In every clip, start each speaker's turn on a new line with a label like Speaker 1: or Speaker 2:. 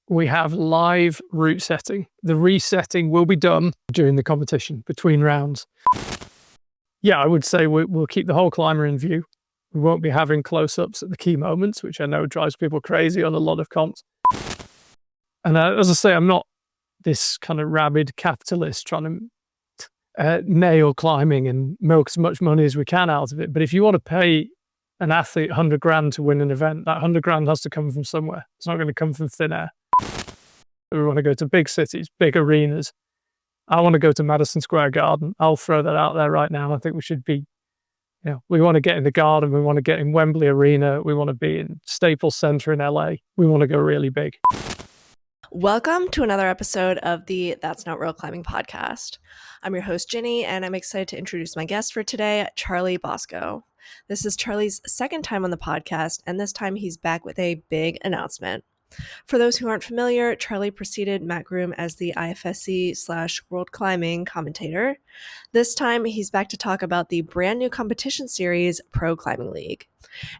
Speaker 1: we have live route setting. The resetting will be done during the competition between rounds. Yeah, I would say we'll keep the whole climber in view. We won't be having close-ups at the key moments, which I know drives people crazy on a lot of comps. And as I say, I'm not this kind of rabid capitalist trying to nail climbing and milk as much money as we can out of it. But if you want to pay an athlete 100 grand to win an event, that 100 grand has to come from somewhere. It's not going to come from thin air. We want to go to big cities, big arenas. I want to go to Madison Square Garden. I'll throw that out there right now. I think we should be, we want to get in the Garden. We want to get in Wembley Arena. We want to be in Staples Center in LA. We want to go really big.
Speaker 2: Welcome to another episode of the That's Not Real Climbing podcast. I'm your host, Ginny, and I'm excited to introduce my guest for today, Charlie Boscoe. This is Charlie's second time on the podcast, and this time he's back with a big announcement. For those who aren't familiar, Charlie preceded Matt Groom as the IFSC / World Climbing commentator. This time, he's back to talk about the brand new competition series, Pro Climbing League.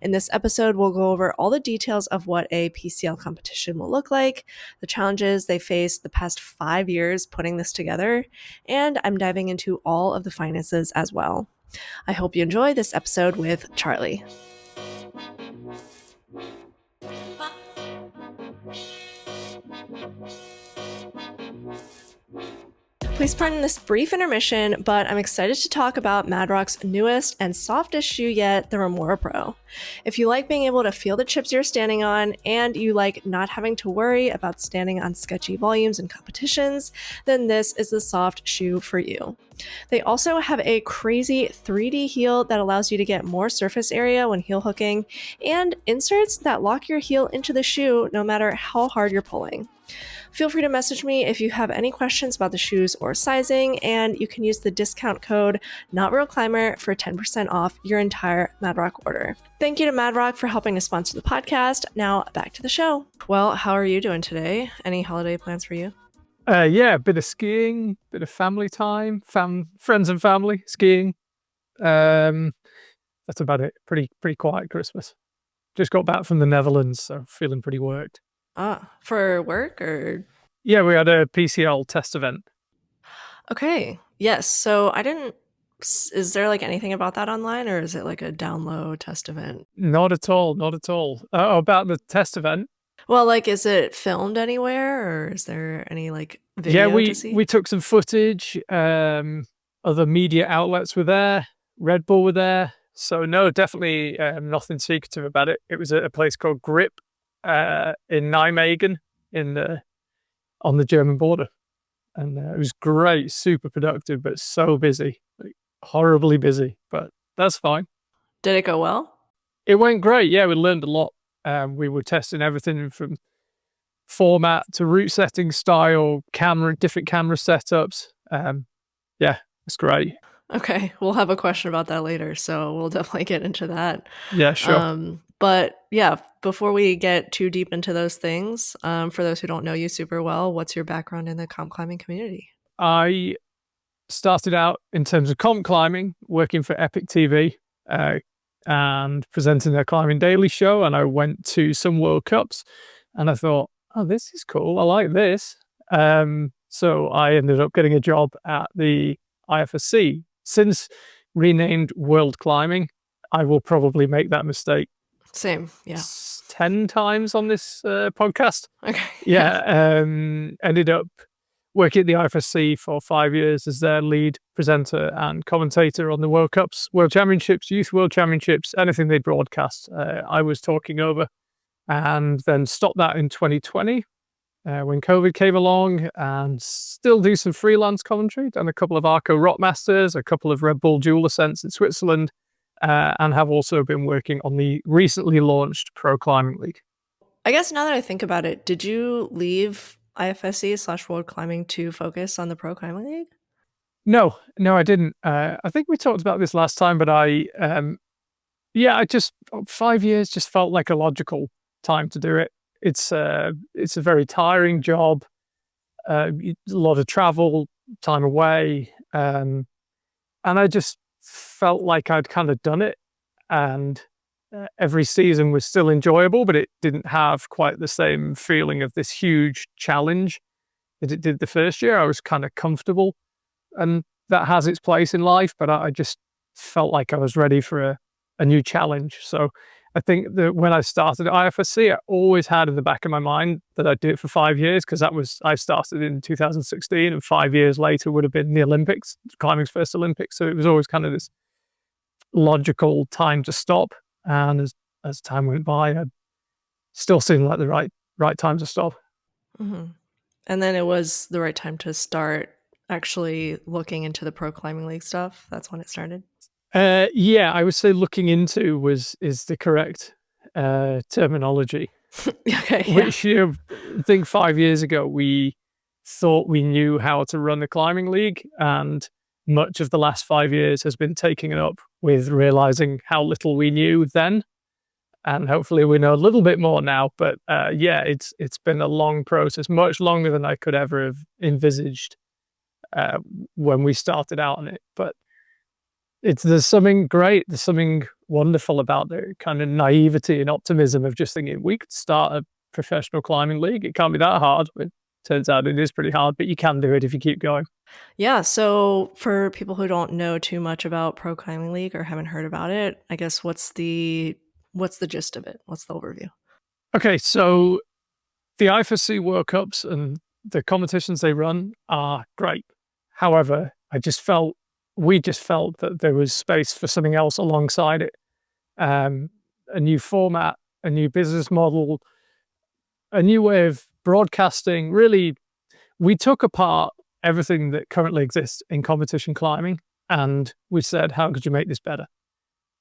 Speaker 2: In this episode, we'll go over all the details of what a PCL competition will look like, the challenges they faced the past 5 years putting this together, and I'm diving into all of the finances as well. I hope you enjoy this episode with Charlie. Please pardon this brief intermission, but I'm excited to talk about Mad Rock's newest and softest shoe yet, the Remora Pro. If you like being able to feel the chips you're standing on, and you like not having to worry about standing on sketchy volumes and competitions, then this is the soft shoe for you. They also have a crazy 3D heel that allows you to get more surface area when heel hooking, and inserts that lock your heel into the shoe no matter how hard you're pulling. Feel free to message me if you have any questions about the shoes or sizing, and you can use the discount code NotRealClimber for 10% off your entire Mad Rock order. Thank you to Mad Rock for helping to sponsor the podcast. Now back to the show. Well, how are you doing today? Any holiday plans for you?
Speaker 1: Yeah, a bit of skiing, bit of family time, friends and family skiing. That's about it. Pretty quiet Christmas. Just got back from the Netherlands, so feeling pretty worked.
Speaker 2: For work or?
Speaker 1: Yeah, we had a PCL test event.
Speaker 2: Okay. Yes. So is there like anything about that online, or is it like a download test event?
Speaker 1: Not at all. About the test event.
Speaker 2: Well, like, is it filmed anywhere, or is there any like video to see?
Speaker 1: We took some footage. Other media outlets were there. Red Bull were there. So no, definitely nothing secretive about it. It was at a place called Grip in Nijmegen on the German border. And it was great, super productive, but so busy, like, horribly busy, but that's fine.
Speaker 2: Did it go well?
Speaker 1: It went great. Yeah, we learned a lot. We were testing everything from format to route setting style, different camera setups. Yeah, it's great.
Speaker 2: Okay, we'll have a question about that later, so we'll definitely get into that.
Speaker 1: Yeah, sure.
Speaker 2: But yeah, before we get too deep into those things, for those who don't know you super well, what's your background in the comp climbing community?
Speaker 1: I started out in terms of comp climbing, working for Epic TV and presenting their Climbing Daily show. And I went to some World Cups and I thought, oh, this is cool. I like this. So I ended up getting a job at the IFSC. Since renamed World Climbing, I will probably make that mistake.
Speaker 2: Same, yeah.
Speaker 1: 10 times on this podcast.
Speaker 2: Okay.
Speaker 1: Yeah, ended up working at the IFSC for 5 years as their lead presenter and commentator on the World Cups, World Championships, Youth World Championships, anything they broadcast. I was talking over, and then stopped that in 2020 when COVID came along, and still do some freelance commentary. Done a couple of Arco Rock Masters, a couple of Red Bull Dual Ascents in Switzerland, and have also been working on the recently launched Pro Climbing League.
Speaker 2: I guess now that I think about it, did you leave IFSC / World Climbing to focus on the Pro Climbing League?
Speaker 1: No, I didn't. I think we talked about this last time, but I just 5 years just felt like a logical time to do it. It's a very tiring job, a lot of travel, time away, and I just felt like I'd kind of done it, and every season was still enjoyable, but it didn't have quite the same feeling of this huge challenge that it did the first year. I was kind of comfortable, and that has its place in life, but I just felt like I was ready for a new challenge. So I think that when I started at IFSC, I always had in the back of my mind that I'd do it for 5 years, because I started in 2016, and 5 years later would have been the Olympics, climbing's first Olympics. So it was always kind of this logical time to stop. And as time went by, it still seemed like the right time to stop.
Speaker 2: Mm-hmm. And then it was the right time to start actually looking into the pro climbing league stuff. That's when it started.
Speaker 1: Yeah, I would say looking into is the correct terminology.
Speaker 2: Okay, yeah.
Speaker 1: Which I think 5 years ago we thought we knew how to run a climbing league, and much of the last 5 years has been taking it up with realizing how little we knew then, and hopefully we know a little bit more now. But yeah, it's been a long process, much longer than I could ever have envisaged when we started out on it. But there's something great, there's something wonderful about the kind of naivety and optimism of just thinking we could start a professional climbing league. It can't be that hard. It turns out it is pretty hard, but you can do it if you keep going.
Speaker 2: Yeah, so for people who don't know too much about pro climbing league or haven't heard about it, I guess what's the gist of it? What's the overview?
Speaker 1: Okay, so the IFSC World Cups and the competitions they run are great. However, we just felt that there was space for something else alongside it. A new format, a new business model, a new way of broadcasting. Really, we took apart everything that currently exists in competition climbing, and we said, how could you make this better?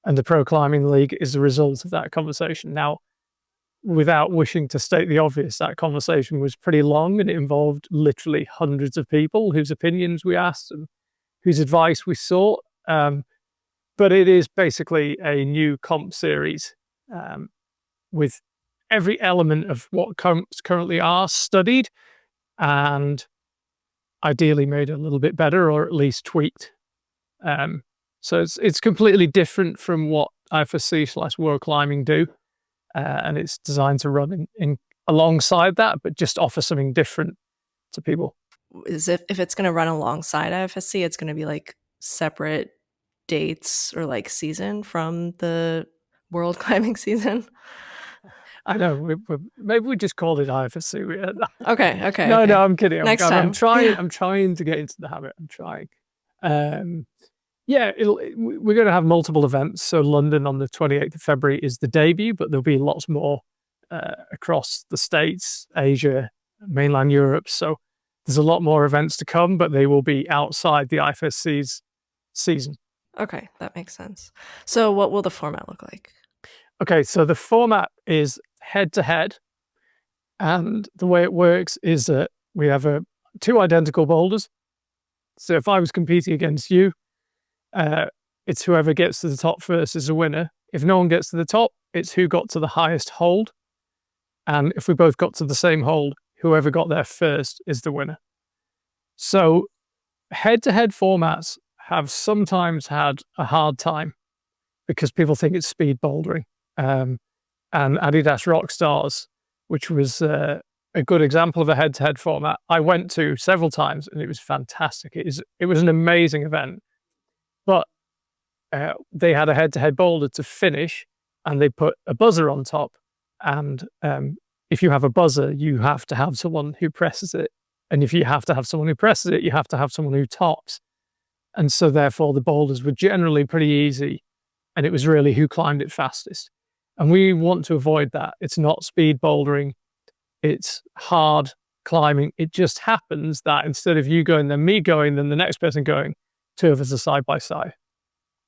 Speaker 1: And the Pro Climbing League is the result of that conversation. Now, without wishing to state the obvious, that conversation was pretty long, and it involved literally hundreds of people whose opinions we asked and whose advice we sought. But it is basically a new comp series with every element of what comps currently are studied and ideally made a little bit better, or at least tweaked. So it's completely different from what IFSC/World Climbing do, and it's designed to run in alongside that, but just offer something different to people.
Speaker 2: Is if it's going to run alongside IFSC, it's going to be like separate dates or like season from the world climbing season?
Speaker 1: I know. Maybe we just called it IFSC.
Speaker 2: Okay.
Speaker 1: No, I'm kidding.
Speaker 2: Next time.
Speaker 1: I'm trying to get into the habit. I'm trying. Yeah, we're going to have multiple events. So London on the 28th of February is the debut, but there'll be lots more across the States, Asia, mainland Europe. So there's a lot more events to come, but they will be outside the IFSC's season.
Speaker 2: Okay, that makes sense. So what will the format look like?
Speaker 1: Okay, so the format is head-to-head. And the way it works is that we have two identical boulders. So if I was competing against you, it's whoever gets to the top first is a winner. If no one gets to the top, it's who got to the highest hold. And if we both got to the same hold, whoever got there first is the winner. So head-to-head formats have sometimes had a hard time because people think it's speed bouldering. And Adidas Rock Stars, which was a good example of a head-to-head format, I went to several times, and it was fantastic. It was an amazing event. But they had a head-to-head boulder to finish, and they put a buzzer on top. And if you have a buzzer, you have to have someone who presses it. And if you have to have someone who presses it, you have to have someone who tops. And so therefore the boulders were generally pretty easy, and it was really who climbed it fastest. And we want to avoid that. It's not speed bouldering. It's hard climbing. It just happens that instead of you going, then me going, then the next person going, two of us are side by side.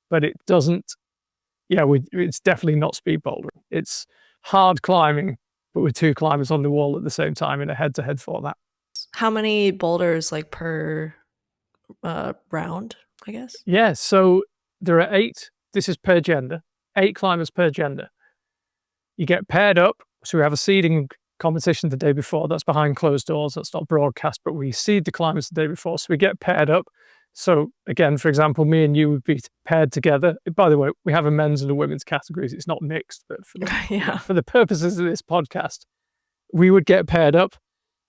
Speaker 1: But it doesn't, it's definitely not speed bouldering. It's hard climbing, but with two climbers on the wall at the same time in a head-to-head format.
Speaker 2: How many boulders like per round, I guess?
Speaker 1: Yeah, so there are 8. This is per gender. 8 climbers per gender. You get paired up. So we have a seeding competition the day before. That's behind closed doors. That's not broadcast, but we seed the climbers the day before. So we get paired up. So again, for example, me and you would be paired together. By the way, we have a men's and a women's categories. It's not mixed, but for the purposes of this podcast, we would get paired up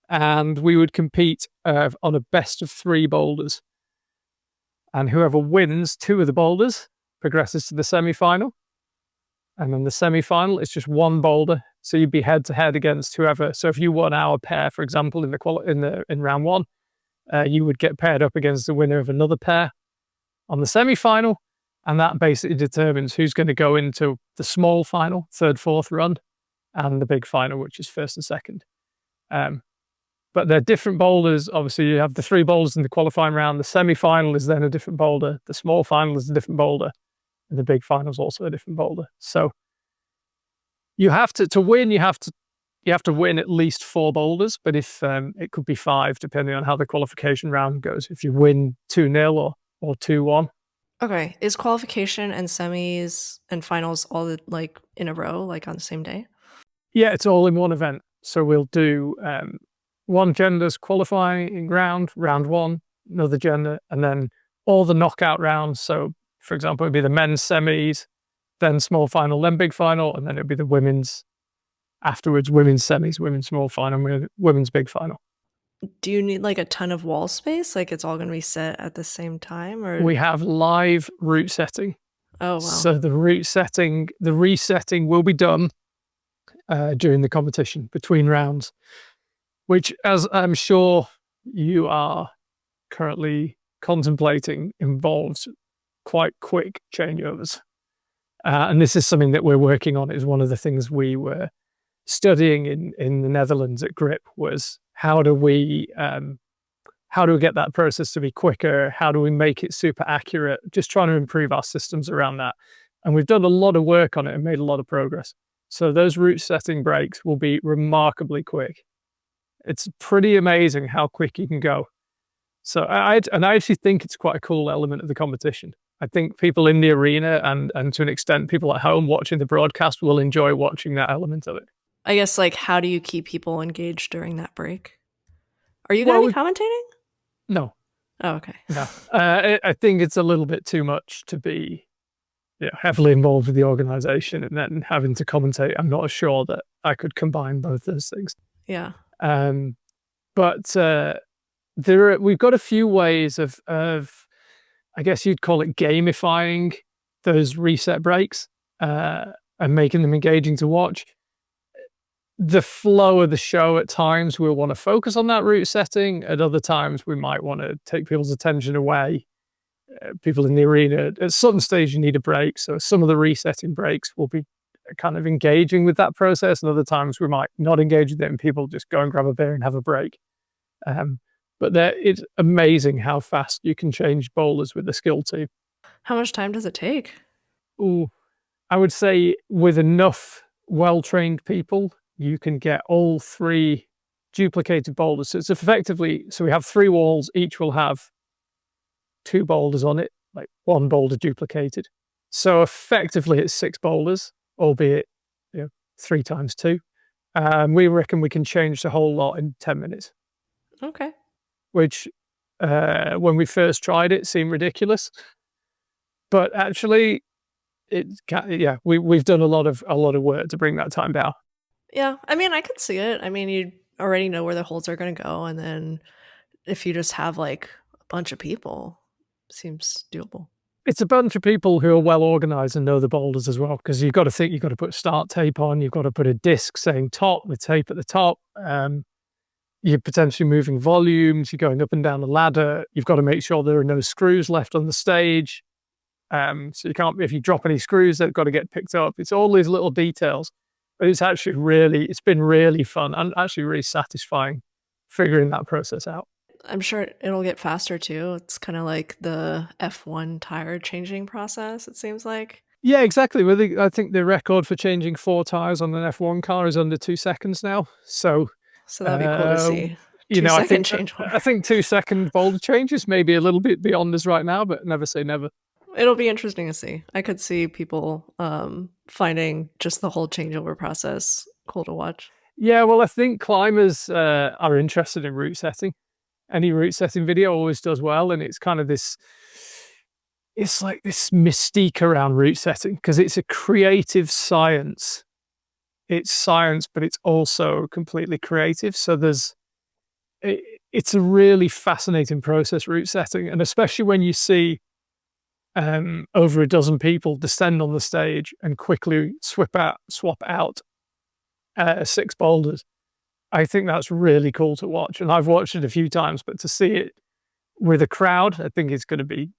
Speaker 1: and we would compete on a best of 3 boulders. And whoever wins 2 of the boulders progresses to the semi-final. And then the semi-final is just 1 boulder. So you'd be head to head against whoever. So if you won our pair, for example, in round 1, you would get paired up against the winner of another pair on the semi-final. And that basically determines who's going to go into the small final, 3rd, 4th run, and the big final, which is 1st and 2nd. But they're different boulders. Obviously, you have the 3 boulders in the qualifying round. The semi-final is then a different boulder. The small final is a different boulder. And the big final is also a different boulder. So you have to win, you have to win at least 4 boulders. But if it could be 5, depending on how the qualification round goes. If you win 2-0 or 2-1.
Speaker 2: Okay. Is qualification and semis and finals all like in a row, like on the same day?
Speaker 1: Yeah, it's all in one event. So we'll do one gender's qualifying round 1, another gender, and then all the knockout rounds. So, for example, it'd be the men's semis, then small final, then big final, and then it'd be the women's afterwards, women's semis, women's small final, women's big final.
Speaker 2: Do you need like a ton of wall space? Like it's all going to be set at the same time? Or
Speaker 1: we have live route setting.
Speaker 2: Oh, wow.
Speaker 1: So the resetting will be done during the competition between rounds, which, as I'm sure you are currently contemplating, involves quite quick changeovers. And this is something that we're working on. It was one of the things we were studying in the Netherlands at GRIP was how do we get that process to be quicker? How do we make it super accurate? Just trying to improve our systems around that. And we've done a lot of work on it and made a lot of progress. So those route setting breaks will be remarkably quick. It's pretty amazing how quick you can go. So I actually think it's quite a cool element of the competition. I think people in the arena and to an extent people at home watching the broadcast will enjoy watching that element of it.
Speaker 2: I guess, like, how do you keep people engaged during that break? Are you going to be commentating?
Speaker 1: No.
Speaker 2: Oh, okay.
Speaker 1: No. I think it's a little bit too much to be heavily involved with the organization and then having to commentate. I'm not sure that I could combine both those things.
Speaker 2: Yeah.
Speaker 1: But we've got a few ways of I guess you'd call it gamifying those reset breaks and making them engaging to watch. The flow of the show at times we'll want to focus on that route setting. At other times we might want to take people's attention away. People in the arena, at some stage you need a break. So some of the resetting breaks will be kind of engaging with that process. And other times we might not engage with it and people just go and grab a beer and have a break. But it's amazing how fast you can change bowlers with the skill team.
Speaker 2: How much time does it take?
Speaker 1: I would say with enough well-trained people, you can get all 3 duplicated boulders. So it's effectively, so we have 3 walls, each will have 2 boulders on it, like 1 boulder duplicated. So effectively it's 6 boulders, albeit 3 times 2. We reckon we can change the whole lot in 10 minutes.
Speaker 2: Okay.
Speaker 1: Which when we first tried it seemed ridiculous. But actually we've done a lot of work to bring that time down.
Speaker 2: Yeah, I mean, I could see it. I mean, you already know where the holes are going to go, and then if you just have like a bunch of people, it seems doable.
Speaker 1: It's a bunch of people who are well organized and know the boulders as well, because you've got to think you've got to put start tape on, you've got to put a disc saying top with tape at the top. You're potentially moving volumes, you're going up and down the ladder, you've got to make sure there are no screws left on the stage. So you can't, if you drop any screws, they've got to get picked up. It's all these little details. But it's actually it's been really fun and actually really satisfying figuring that process out.
Speaker 2: I'm sure it'll get faster too. It's kind of like the F1 tire changing process, it seems like.
Speaker 1: Yeah, exactly. Well, I think the record for changing 4 tires on an F1 car is under 2 seconds now. So
Speaker 2: that'd be cool to see.
Speaker 1: I think 2 second boulder changes maybe a little bit beyond us right now, but never say never.
Speaker 2: It'll be interesting to see. I could see people finding just the whole changeover process cool to watch.
Speaker 1: Yeah, well, I think climbers are interested in route setting. Any route setting video always does well, and it's kind of this. It's like this mystique around route setting because it's a creative science. It's science, but it's also completely creative. So it's a really fascinating process, route setting, and especially when you see over a dozen people descend on the stage and quickly swap out 6 boulders. I think that's really cool to watch, and I've watched it a few times, but to see it with a crowd, I think it's going to be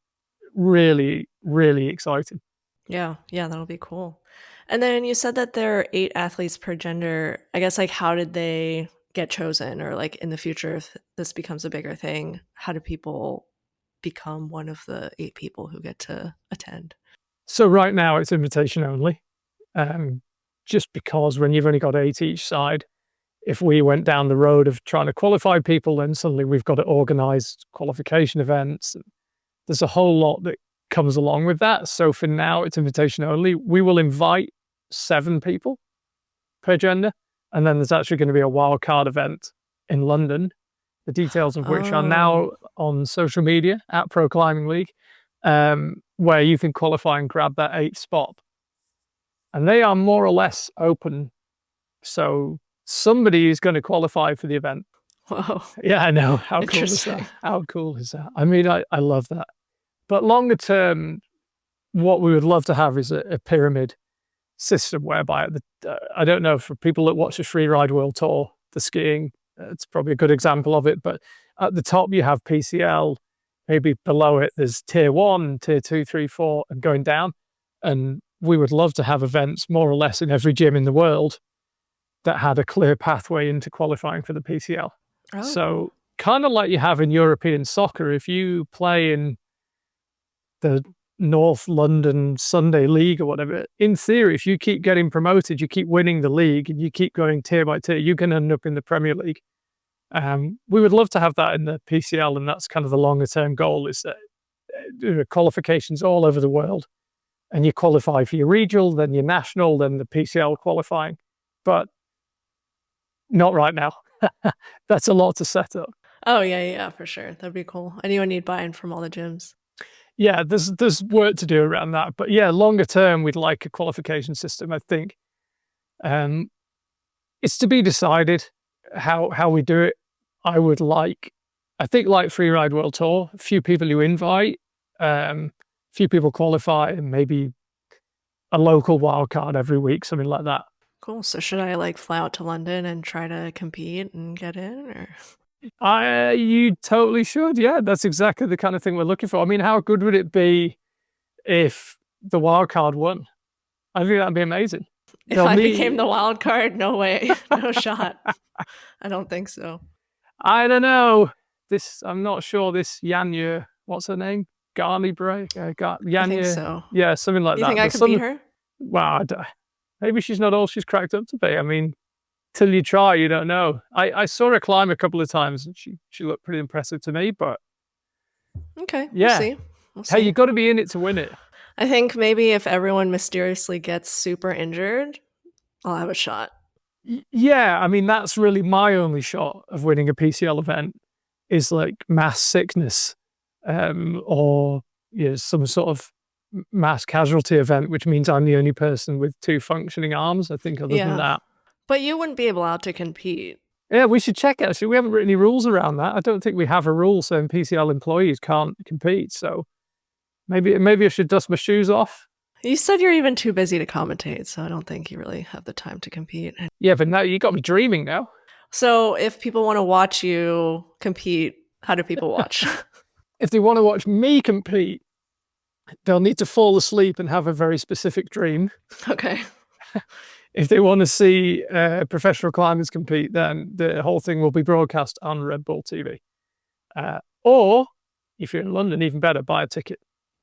Speaker 1: really, really exciting.
Speaker 2: Yeah, that'll be cool. And then you said that there are 8 athletes per gender. I guess, like, how did they get chosen? Or, like, in the future, if this becomes a bigger thing, how do people become one of the 8 people who get to attend?
Speaker 1: So right now it's invitation only, just because when you've only got 8 each side, if we went down the road of trying to qualify people, then suddenly we've got to organize qualification events. There's a whole lot that comes along with that. So for now, it's invitation only. We will invite 7 people per gender, and then there's actually going to be a wildcard event in London, the details of which are now on social media at Pro Climbing League, where you can qualify and grab that 8th spot. And they are more or less open. So somebody is going to qualify for the event.
Speaker 2: Whoa.
Speaker 1: Yeah, I know. How cool is that? How cool is that? I mean, I love that. But longer term, what we would love to have is a pyramid system whereby, I don't know, for people that watch the Freeride World Tour, the skiing, it's probably a good example of it. But at the top, you have PCL. Maybe below it, there's tier 1, tier 2, 3, 4, and going down. And we would love to have events more or less in every gym in the world that had a clear pathway into qualifying for the PCL. Oh. So kind of like you have in European soccer, if you play in the North London Sunday League or whatever, in theory, if you keep getting promoted, you keep winning the league and you keep going tier by tier, you can end up in the Premier League. We would love to have that in the PCL, and that's kind of the longer term goal, is that there are qualifications all over the world, and you qualify for your regional, then your national, then the PCL qualifying. But not right now. That's a lot to set up.
Speaker 2: Oh, yeah, for sure. That'd be cool. And you would need buy-in from all the gyms.
Speaker 1: Yeah, there's work to do around that. But yeah, longer term, we'd like a qualification system, I think. It's to be decided how we do it. I think like Freeride World Tour, a few people you invite, a few people qualify, and maybe a local wildcard every week, something like that.
Speaker 2: Cool. So should I like fly out to London and try to compete and get in?
Speaker 1: Or you totally should. Yeah, that's exactly the kind of thing we're looking for. I mean, how good would it be if the wildcard won? I think that'd be amazing.
Speaker 2: If I became the wild card, no way, no shot. I don't think so.
Speaker 1: I don't know. I'm not sure. This Yanya, what's her name? Garley Bray? Yanya.
Speaker 2: I think so.
Speaker 1: Yeah, something like that.
Speaker 2: You think I could beat her?
Speaker 1: Well, maybe she's not all she's cracked up to be. I mean, till you try, you don't know. I saw her climb a couple of times, and she looked pretty impressive to me. But
Speaker 2: okay,
Speaker 1: yeah.
Speaker 2: We'll see.
Speaker 1: Hey, you got to be in it to win it.
Speaker 2: I think maybe if everyone mysteriously gets super injured, I'll have a shot.
Speaker 1: Yeah, I mean, that's really my only shot of winning a PCL event, is like mass sickness, or some sort of mass casualty event, which means I'm the only person with 2 functioning arms. I think other than that.
Speaker 2: But you wouldn't be allowed to compete.
Speaker 1: Yeah, we should check it. Actually, we haven't written any rules around that. I don't think we have a rule saying PCL employees can't compete. So maybe I should dust my shoes off.
Speaker 2: You said you're even too busy to commentate, so I don't think you really have the time to compete.
Speaker 1: Yeah, but now you got me dreaming now.
Speaker 2: So if people want to watch you compete, how do people watch?
Speaker 1: If they want to watch me compete, they'll need to fall asleep and have a very specific dream.
Speaker 2: Okay.
Speaker 1: If they want to see professional climbers compete, then the whole thing will be broadcast on Red Bull TV. Or, if you're in London, even better, buy a ticket.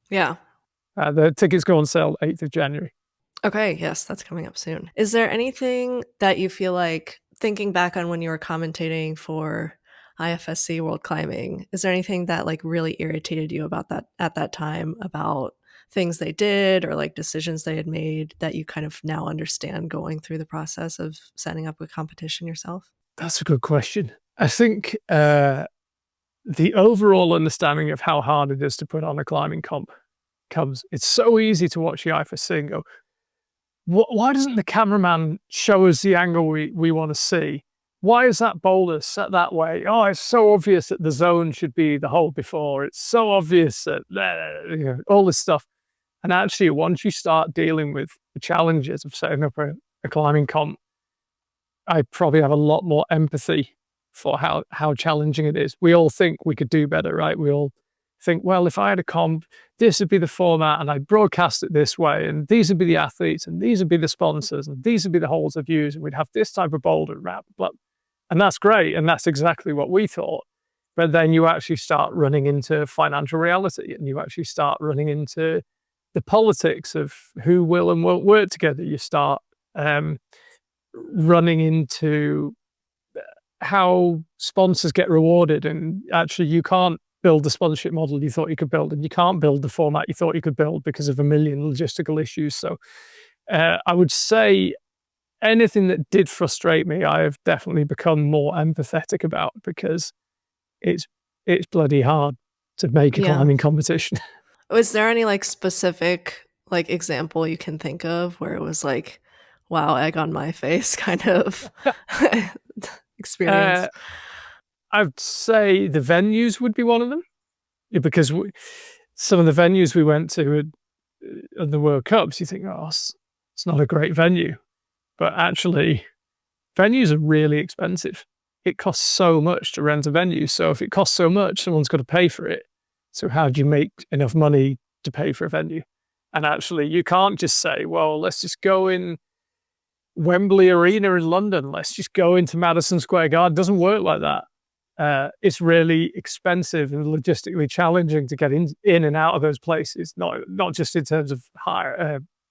Speaker 2: Yeah.
Speaker 1: The tickets go on sale 8th of January.
Speaker 2: Okay, yes, that's coming up soon. Is there anything that you feel like, thinking back on when you were commentating for IFSC World Climbing, is there anything that like really irritated you about that at that time, about things they did or like decisions they had made that you kind of now understand going through the process of setting up a competition yourself?
Speaker 1: That's a good question. I think the overall understanding of how hard it is to put on a climbing comp comes. It's so easy to watch the IFSC and go, why doesn't the cameraman show us the angle we want to see? Why is that boulder set that way? Oh, it's so obvious that the zone should be the hole before. It's so obvious that all this stuff. And actually, once you start dealing with the challenges of setting up a climbing comp, I probably have a lot more empathy for how challenging it is. We all think we could do better, right? We all think, well, if I had a comp, this would be the format and I'd broadcast it this way, and these would be the athletes, and these would be the sponsors, and these would be the holes I've used, and we'd have this type of boulder wrap. And that's great, and that's exactly what we thought. But then you actually start running into financial reality, and you actually start running into the politics of who will and won't work together. You start running into how sponsors get rewarded, and actually you can't build the sponsorship model you thought you could build, and you can't build the format you thought you could build because of a million logistical issues. So I would say anything that did frustrate me, I have definitely become more empathetic about, because it's bloody hard to make a climbing competition.
Speaker 2: Was there any like specific like example you can think of where it was like, wow, egg on my face kind of experience?
Speaker 1: I'd say the venues would be one of them, because some of the venues we went to at the World Cups, you think, oh, it's not a great venue. But actually, venues are really expensive. It costs so much to rent a venue. So if it costs so much, someone's got to pay for it. So how do you make enough money to pay for a venue? And actually, you can't just say, well, let's just go in Wembley Arena in London. Let's just go into Madison Square Garden. It doesn't work like that. It's really expensive and logistically challenging to get in and out of those places, not just in terms of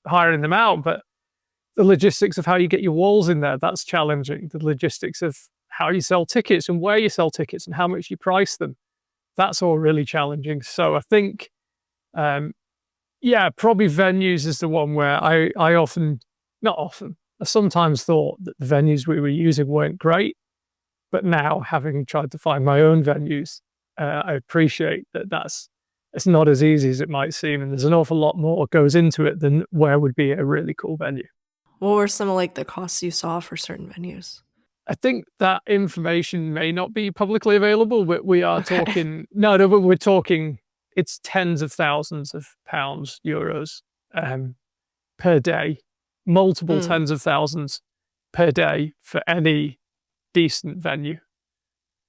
Speaker 1: hiring them out, but the logistics of how you get your walls in there, that's challenging. The logistics of how you sell tickets and where you sell tickets and how much you price them, that's all really challenging. So I think, probably venues is the one where I sometimes thought that the venues we were using weren't great. But now, having tried to find my own venues, I appreciate that it's not as easy as it might seem, and there's an awful lot more goes into it than where would be a really cool venue.
Speaker 2: What were some of like the costs you saw for certain venues?
Speaker 1: I think that information may not be publicly available, but we are talking. No, but we're talking. It's tens of thousands of pounds, euros, per day, multiple tens of thousands per day for any decent venue.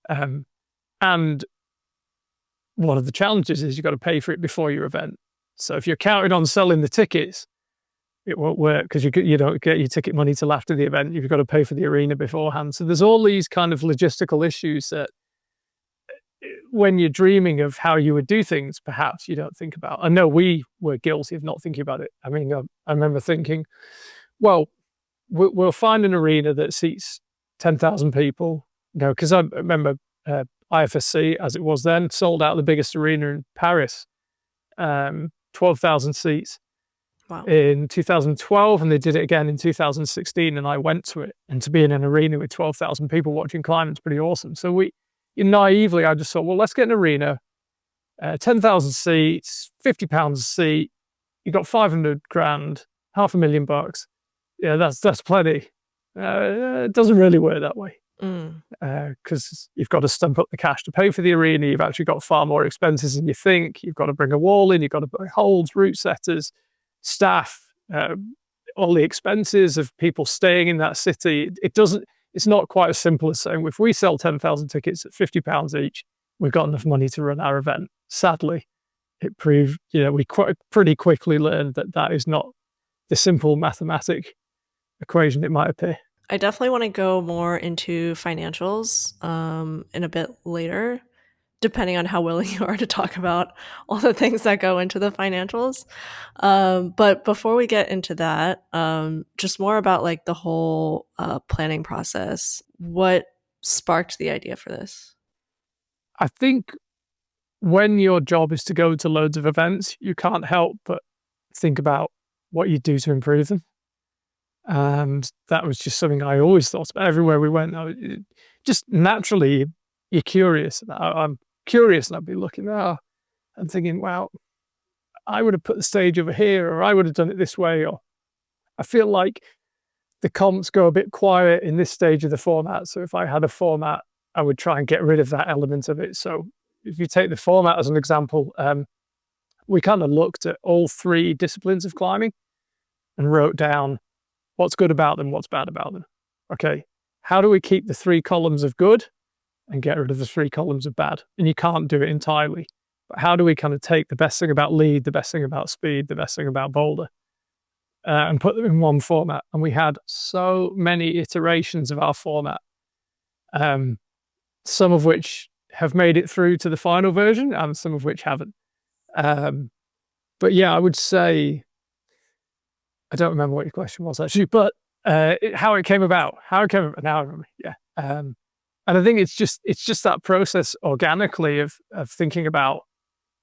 Speaker 1: And one of the challenges is you've got to pay for it before your event. So if you're counting on selling the tickets, it won't work, because you don't get your ticket money till after the event. You've got to pay for the arena beforehand. So there's all these kind of logistical issues that when you're dreaming of how you would do things, perhaps you don't think about. I know we were guilty of not thinking about it. I mean, I remember thinking, well, we'll find an arena that seats 10,000 people. Because I remember IFSC, as it was then, sold out the biggest arena in Paris, 12,000 seats.
Speaker 2: Wow.
Speaker 1: In 2012, and they did it again in 2016, and I went to it. And to be in an arena with 12,000 people watching climbing is pretty awesome. So naively, I just thought, well, let's get an arena, 10,000 seats, £50 a seat. You got 500 grand, $500,000. Yeah, that's plenty. It doesn't really work that way, because you've got to stump up the cash to pay for the arena. You've actually got far more expenses than you think. You've got to bring a wall in. You've got to buy holds, route setters, staff, all the expenses of people staying in that city. It's not quite as simple as saying, if we sell 10,000 tickets at £50 each, we've got enough money to run our event. Sadly, it proved, we pretty quickly learned that is not the simple mathematic equation it might appear.
Speaker 2: I definitely want to go more into financials in a bit later, depending on how willing you are to talk about all the things that go into the financials. But before we get into that, just more about like the whole planning process. What sparked the idea for this?
Speaker 1: I think when your job is to go to loads of events, you can't help but think about what you do to improve them. And that was just something I always thought about everywhere we went. Just naturally, you're curious. I'm curious and I'd be looking and thinking, wow, I would have put the stage over here, or I would have done it this way, or I feel like the comps go a bit quiet in this stage of the format. So if I had a format, I would try and get rid of that element of it. So if you take the format as an example, we kind of looked at all 3 disciplines of climbing and wrote down what's good about them, what's bad about them. Okay, how do we keep the 3 columns of good and get rid of the 3 columns of bad? And you can't do it entirely. But how do we kind of take the best thing about lead, the best thing about speed, the best thing about boulder, and put them in one format? And we had so many iterations of our format, some of which have made it through to the final version and some of which haven't. But yeah, I would say, I don't remember what your question was actually, but how it came about. Now I remember. Yeah. And I think it's just that process organically of thinking about,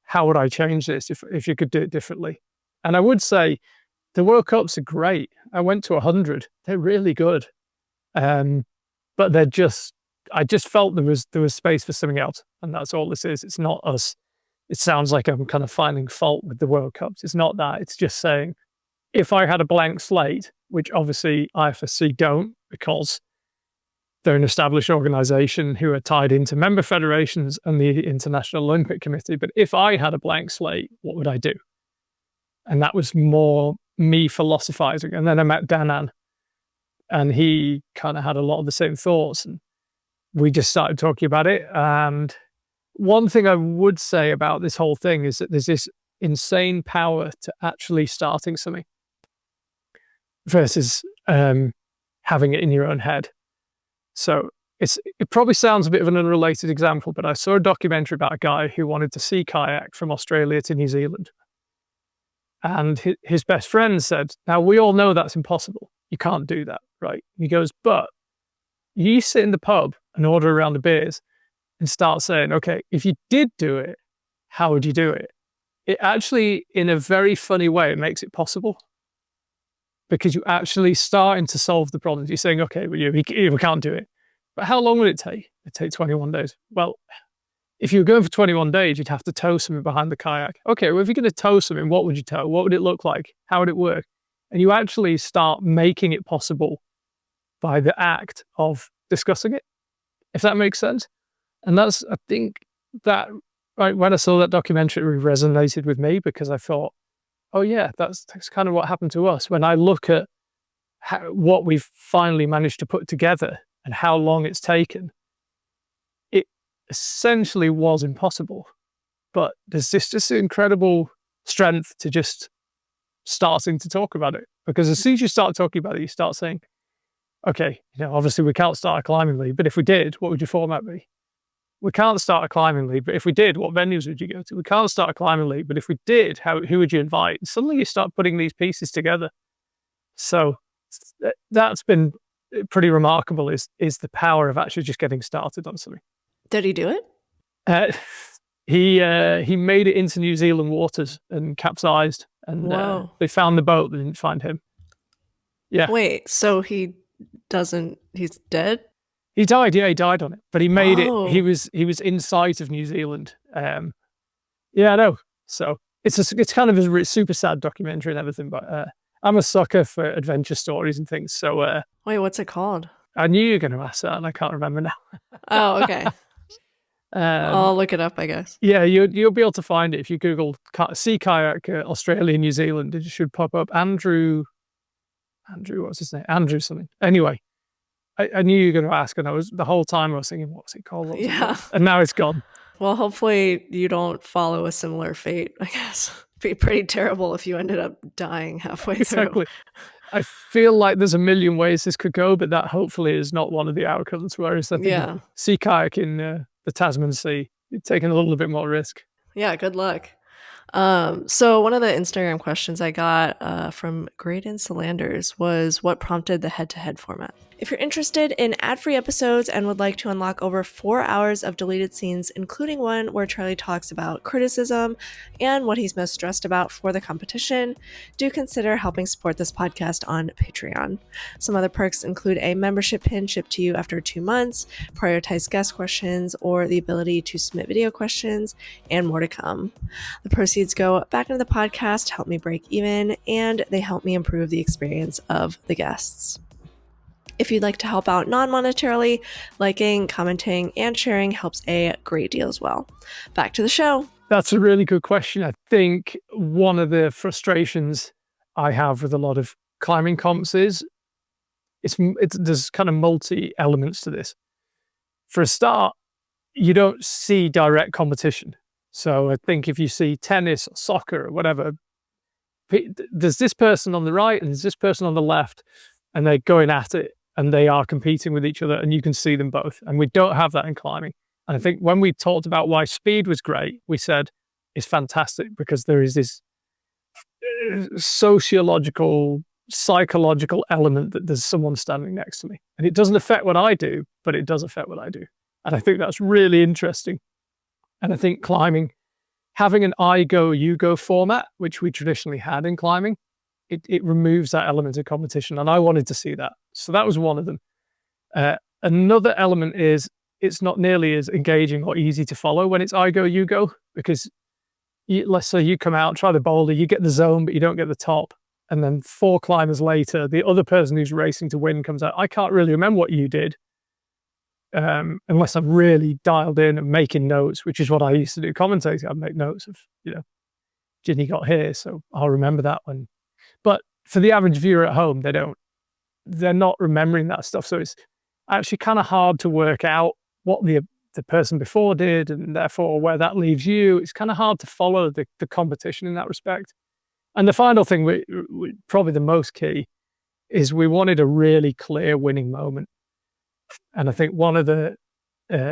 Speaker 1: how would I change this if you could do it differently? And I would say the World Cups are great. I went to 100. They're really good. But I just felt there was space for something else. And that's all this is. It's not us. It sounds like I'm kind of finding fault with the World Cups. It's not that. It's just saying, if I had a blank slate, which obviously IFSC don't, because they're an established organization who are tied into member federations and the International Olympic Committee. But if I had a blank slate, what would I do? And that was more me philosophizing. And then I met Danan, and he kind of had a lot of the same thoughts. And we just started talking about it. And one thing I would say about this whole thing is that there's this insane power to actually starting something versus having it in your own head. So it probably sounds a bit of an unrelated example, but I saw a documentary about a guy who wanted to sea kayak from Australia to New Zealand. And his best friend said, now we all know that's impossible. You can't do that, right? He goes, but you sit in the pub and order a round of beers and start saying, okay, if you did do it, how would you do it? It actually, in a very funny way, it makes it possible. Because you're actually starting to solve the problems. You're saying, okay, well, we can't do it. But how long would it take? It'd take 21 days. Well, if you were going for 21 days, you'd have to tow something behind the kayak. Okay, well, if you're going to tow something, what would you tow? What would it look like? How would it work? And you actually start making it possible by the act of discussing it, if that makes sense. And I think that, right, when I saw that documentary, it really resonated with me, because I thought, oh yeah, that's kind of what happened to us. When I look at what we've finally managed to put together and how long it's taken, it essentially was impossible. But there's just incredible strength to just starting to talk about it. Because as soon as you start talking about it, you start saying, okay, obviously we can't start a climbing league, but if we did, what would your format be? We can't start a climbing league, but if we did, what venues would you go to? We can't start a climbing league, but if we did, who would you invite? And suddenly you start putting these pieces together. So that's been pretty remarkable, is the power of actually just getting started on something.
Speaker 2: Did he do it?
Speaker 1: He made it into New Zealand waters and capsized, and they found the boat. They didn't find him. Yeah.
Speaker 2: Wait, so he's dead?
Speaker 1: He died, yeah, he died on it. But he made it. He was in sight of New Zealand. Yeah, I know. So it's kind of a super sad documentary and everything, but I'm a sucker for adventure stories and things. So
Speaker 2: wait, what's it called?
Speaker 1: I knew you were going to ask that, and I can't remember now.
Speaker 2: Oh, okay. I'll look it up, I guess.
Speaker 1: Yeah, you'll be able to find it if you Google sea kayak Australia, New Zealand. It should pop up. Andrew, what's his name? Andrew something. Anyway, I knew you were going to ask, and the whole time I was thinking, what's it called? And now it's gone.
Speaker 2: Well, hopefully you don't follow a similar fate, I guess. It'd be pretty terrible if you ended up dying halfway through.
Speaker 1: Exactly. I feel like there's a million ways this could go, but that hopefully is not one of the outcomes. Whereas I think sea kayak in the Tasman Sea, you're taking a little bit more risk.
Speaker 2: Yeah, good luck. So one of the Instagram questions I got from Graydon Solanders was, what prompted the head-to-head format? If you're interested in ad-free episodes and would like to unlock over 4 hours of deleted scenes, including one where Charlie talks about criticism and what he's most stressed about for the competition, do consider helping support this podcast on Patreon. Some other perks include a membership pin shipped to you after 2 months, prioritized guest questions, or the ability to submit video questions, and more to come. The proceeds go back into the podcast, help me break even, and they help me improve the experience of the guests. If you'd like to help out non-monetarily, liking, commenting, and sharing helps a great deal as well. Back to the show.
Speaker 1: That's a really good question. I think one of the frustrations I have with a lot of climbing comps is there's kind of multi-elements to this. For a start, you don't see direct competition. So I think if you see tennis or soccer or whatever, there's this person on the right and there's this person on the left, and they're going at it. And they are competing with each other, and you can see them both. And we don't have that in climbing. And I think when we talked about why speed was great, we said it's fantastic because there is this sociological, psychological element that there's someone standing next to me. And it doesn't affect what I do, but it does affect what I do. And I think that's really interesting. And I think climbing, having an I go, you go format, which we traditionally had in climbing, it removes that element of competition. And I wanted to see that. So that was one of them. Another element is it's not nearly as engaging or easy to follow when it's I go, you go, because let's say you come out, try the boulder, you get the zone, but you don't get the top. And then 4 climbers later, the other person who's racing to win comes out. I can't really remember what you did unless I'm really dialed in and making notes, which is what I used to do commentating. I'd make notes of, Ginny got here, so I'll remember that one. But for the average viewer at home, they're not remembering that stuff. So it's actually kind of hard to work out what the person before did, and therefore where that leaves you. It's kind of hard to follow the competition in that respect. And the final thing, probably the most key, is we wanted a really clear winning moment. And I think one of the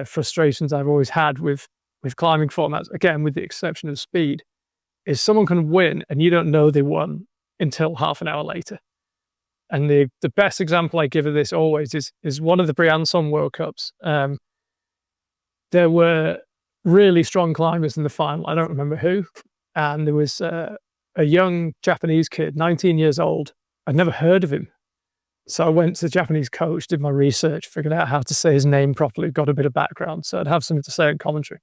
Speaker 1: frustrations I've always had with climbing formats, again, with the exception of speed, is someone can win and you don't know they won until half an hour later. And the best example I give of this always is one of the Briançon World Cups. There were really strong climbers in the final. I don't remember who. And there was a young Japanese kid, 19 years old. I'd never heard of him. So I went to the Japanese coach, did my research, figured out how to say his name properly, got a bit of background. So I'd have something to say in commentary.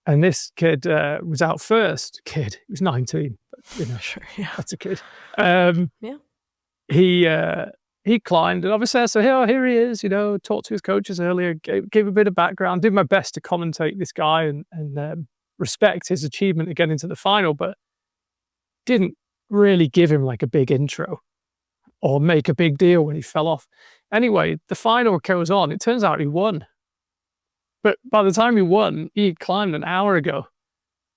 Speaker 1: And this kid was out first. He was 19. But,
Speaker 2: Sure, yeah.
Speaker 1: That's a kid.
Speaker 2: Yeah.
Speaker 1: He climbed, and obviously I said, here he is, talked to his coaches earlier, gave a bit of background, did my best to commentate this guy and respect his achievement to get into the final, but didn't really give him like a big intro or make a big deal when he fell off. Anyway, the final goes on. It turns out he won. But by the time he won, he climbed an hour ago.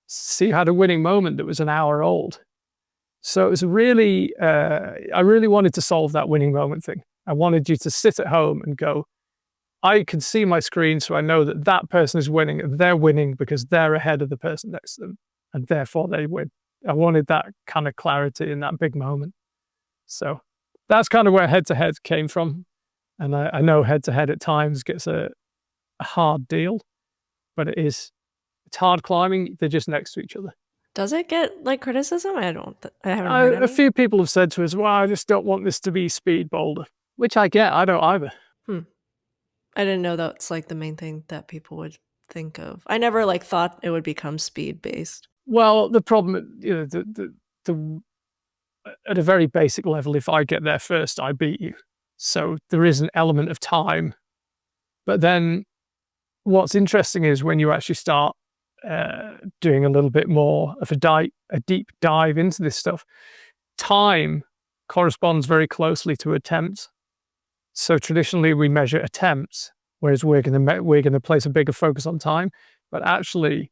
Speaker 1: So he had a winning moment that was an hour old. So it was really, I really wanted to solve that winning moment thing. I wanted you to sit at home and go, I can see my screen, so I know that that person is winning. They're winning because they're ahead of the person next to them, and therefore they win. I wanted that kind of clarity in that big moment. So that's kind of where head-to-head came from. And I know head-to-head at times gets a hard deal, but it's hard climbing. They're just next to each other.
Speaker 2: Does it get like criticism? I haven't heard any.
Speaker 1: A few people have said to us, well, I just don't want this to be speed boulder, which I get. I don't either.
Speaker 2: I didn't know that's like the main thing that people would think of. I never like thought it would become speed based.
Speaker 1: Well, the problem, at a very basic level, if I get there first, I beat you. So there is an element of time. But then what's interesting is when you actually start doing a little bit more of a deep dive into this stuff, time corresponds very closely to attempts. So traditionally we measure attempts, whereas we're going to place a bigger focus on time. But actually,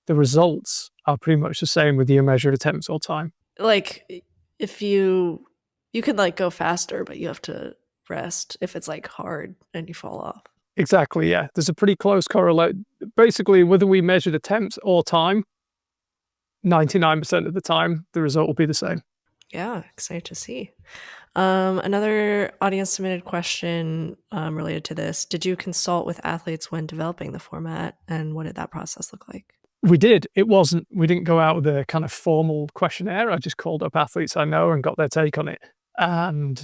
Speaker 1: the results are pretty much the same whether you measure attempts or time.
Speaker 2: Like if you can like go faster, but you have to rest if it's like hard and you fall off.
Speaker 1: Exactly, yeah. There's a pretty close correlate. Basically, whether we measured attempts or time, 99% of the time, the result will be the same.
Speaker 2: Yeah, excited to see. Another audience submitted question related to this. Did you consult with athletes when developing the format, and what did that process look like?
Speaker 1: We did. We didn't go out with a kind of formal questionnaire. I just called up athletes I know and got their take on it. And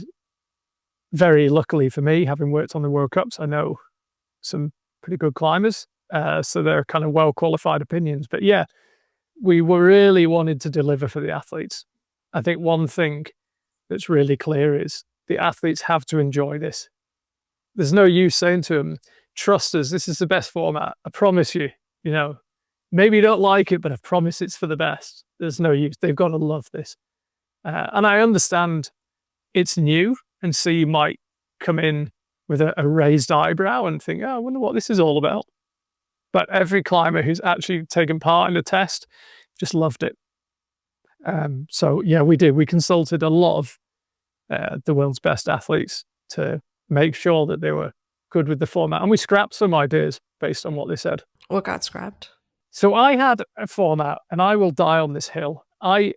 Speaker 1: very luckily for me, having worked on the World Cups, I know some pretty good climbers. So they're kind of well-qualified opinions. But yeah, we were really wanted to deliver for the athletes. I think one thing that's really clear is the athletes have to enjoy this. There's no use saying to them, trust us, this is the best format. I promise you, maybe you don't like it, but I promise it's for the best. There's no use. They've got to love this. And I understand it's new. And so you might come in with a raised eyebrow and think, oh, I wonder what this is all about. But every climber who's actually taken part in the test just loved it. So yeah, we did. We consulted a lot of the world's best athletes to make sure that they were good with the format. And we scrapped some ideas based on what they said.
Speaker 2: What got scrapped?
Speaker 1: So I had a format, and I will die on this hill. I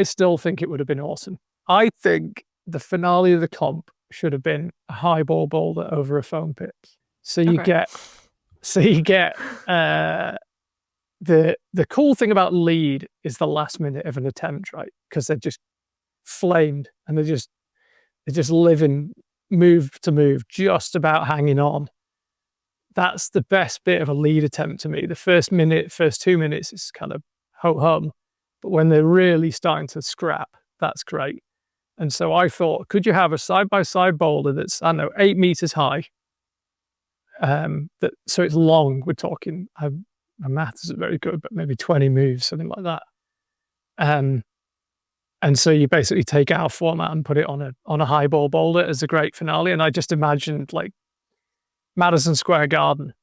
Speaker 1: still think it would have been awesome. I think the finale of the comp should have been a high ball boulder over a foam pit. So you get the cool thing about lead is the last minute of an attempt, right? Because they're just flamed and they're just living move to move, just about hanging on. That's the best bit of a lead attempt to me. The first 2 minutes is kind of ho-hum, but when they're really starting to scrap, that's great. And so I thought, could you have a side-by-side boulder that's, 8 meters high? So it's long. We're talking, my math isn't very good, but maybe 20 moves, something like that. And so you basically take our format and put it on a high ball boulder as a great finale. And I just imagined like Madison Square Garden,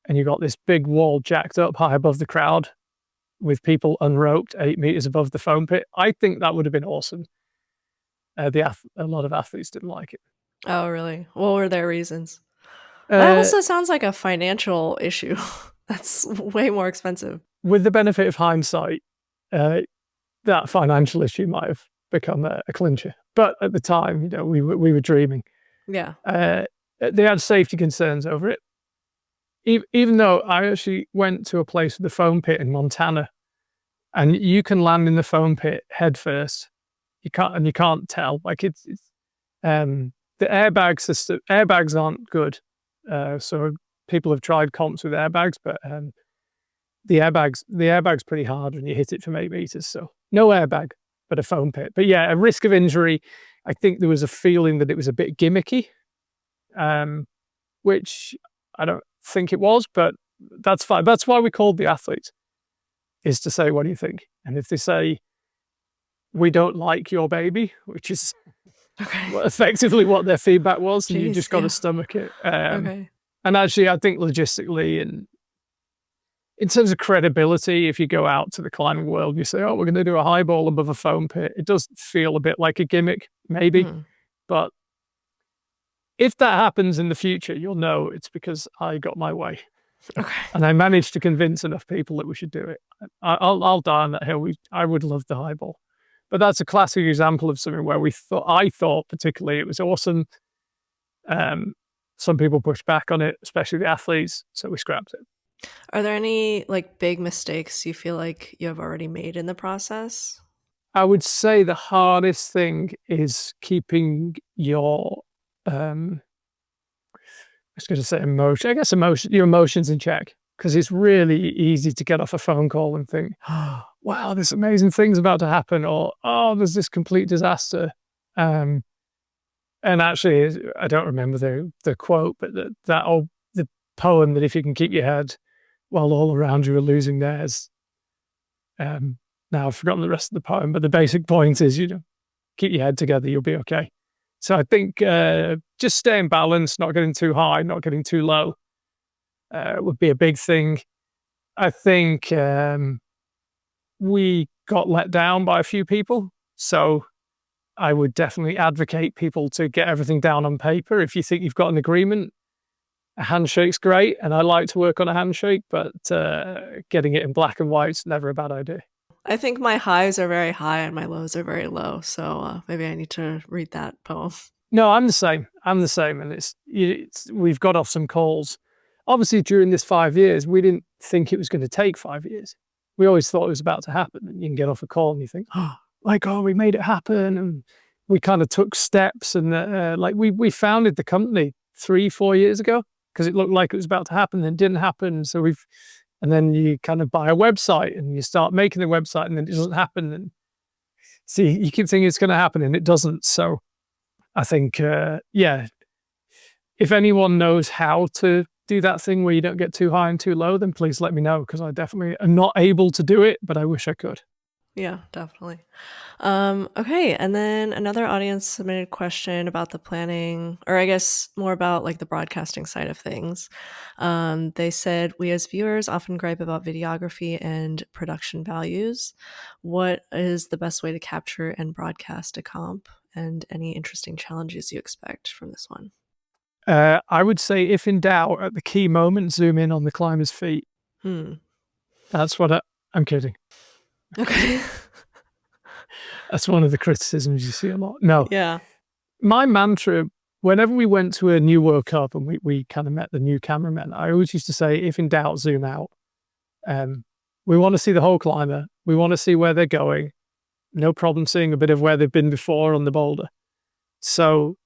Speaker 1: and you got this big wall jacked up high above the crowd with people unroped 8 meters above the foam pit. I think that would have been awesome. A lot of athletes didn't like it.
Speaker 2: Oh, really? What were their reasons? That also sounds like a financial issue. That's way more expensive.
Speaker 1: With the benefit of hindsight, that financial issue might have become a clincher. But at the time, we were dreaming.
Speaker 2: Yeah.
Speaker 1: They had safety concerns over it. Even though I actually went to a place with the foam pit in Montana, and you can land in the foam pit head first. You can't tell. Like the airbag system. Airbags aren't good. So people have tried comps with airbags, but the airbag's pretty hard when you hit it from 8 meters. So no airbag, but a foam pit. But yeah, a risk of injury. I think there was a feeling that it was a bit gimmicky, which I don't think it was, but that's fine. That's why we called the athletes, is to say, what do you think? And if they say, we don't like your baby, which is effectively what their feedback was, and you just got to stomach it. And actually, I think logistically and in terms of credibility, if you go out to the climbing world, you say, oh, we're going to do a high ball above a foam pit. It does feel a bit like a gimmick, maybe. But if that happens in the future, you'll know it's because I got my way. And I managed to convince enough people that we should do it. I'll die on that hill. I would love the high ball. But that's a classic example of something where I thought particularly it was awesome. Some people pushed back on it, especially the athletes, so we scrapped it.
Speaker 2: Are there any big mistakes you feel like you have already made in the process?
Speaker 1: I would say the hardest thing is keeping your I was going to say your emotions in check, because it's really easy to get off a phone call and think, oh, wow, this amazing thing's about to happen, or oh, there's this complete disaster. And actually, I don't remember the quote, but the poem that if you can keep your head while all around you are losing theirs. Now I've forgotten the rest of the poem, but the basic point is, keep your head together, you'll be okay. So I think just staying balanced, not getting too high, not getting too low, would be a big thing. I think we got let down by a few people. So I would definitely advocate people to get everything down on paper. If you think you've got an agreement, a handshake's great. And I like to work on a handshake, but getting it in black and white is never a bad idea.
Speaker 2: I think my highs are very high and my lows are very low. So maybe I need to read that poem.
Speaker 1: No, I'm the same. And we've got off some calls. Obviously, during this 5 years, we didn't think it was going to take 5 years. We always thought it was about to happen. And you can get off a call and you think, oh, we made it happen. And we kind of took steps. And we founded the company 3-4 years ago because it looked like it was about to happen and it didn't happen. And then you kind of buy a website and you start making the website and then it doesn't happen. And see, you keep thinking it's going to happen and it doesn't. So I think, if anyone knows how to do that thing where you don't get too high and too low, then please let me know, because I definitely am not able to do it, but I wish I could.
Speaker 2: Yeah, definitely. Okay, and then another audience submitted question about the planning, or I guess more about like the broadcasting side of things. They said, we as viewers often gripe about videography and production values. What is the best way to capture and broadcast a comp, and any interesting challenges you expect from this one?
Speaker 1: I would say, if in doubt, at the key moment, zoom in on the climber's feet. That's what I'm kidding.
Speaker 2: Okay.
Speaker 1: That's one of the criticisms you see a lot. No.
Speaker 2: Yeah.
Speaker 1: My mantra, whenever we went to a new World Cup and we kind of met the new cameramen, I always used to say, if in doubt, zoom out. We want to see the whole climber. We want to see where they're going. No problem seeing a bit of where they've been before on the boulder. So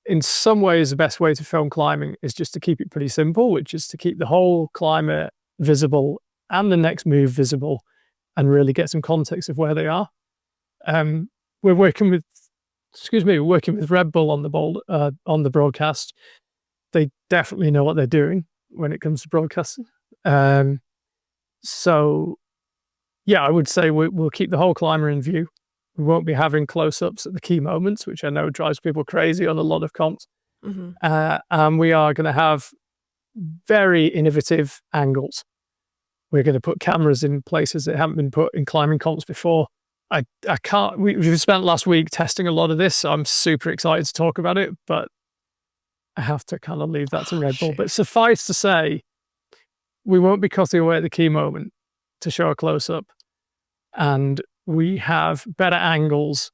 Speaker 1: in some ways, the best way to film climbing is just to keep it pretty simple, which is to keep the whole climber visible and the next move visible and really get some context of where they are. We're working with Red Bull on the boulder, on the broadcast. They definitely know what they're doing when it comes to broadcasting. So yeah, I would say we'll keep the whole climber in view. We won't be having close-ups at the key moments, which I know drives people crazy on a lot of comps. And we are going to have very innovative angles. We're going to put cameras in places that haven't been put in climbing comps before. We've spent last week testing a lot of this, so I'm super excited to talk about it, but I have to kind of leave that to Red Bull. But suffice to say, we won't be cutting away at the key moment to show a close-up. And we have better angles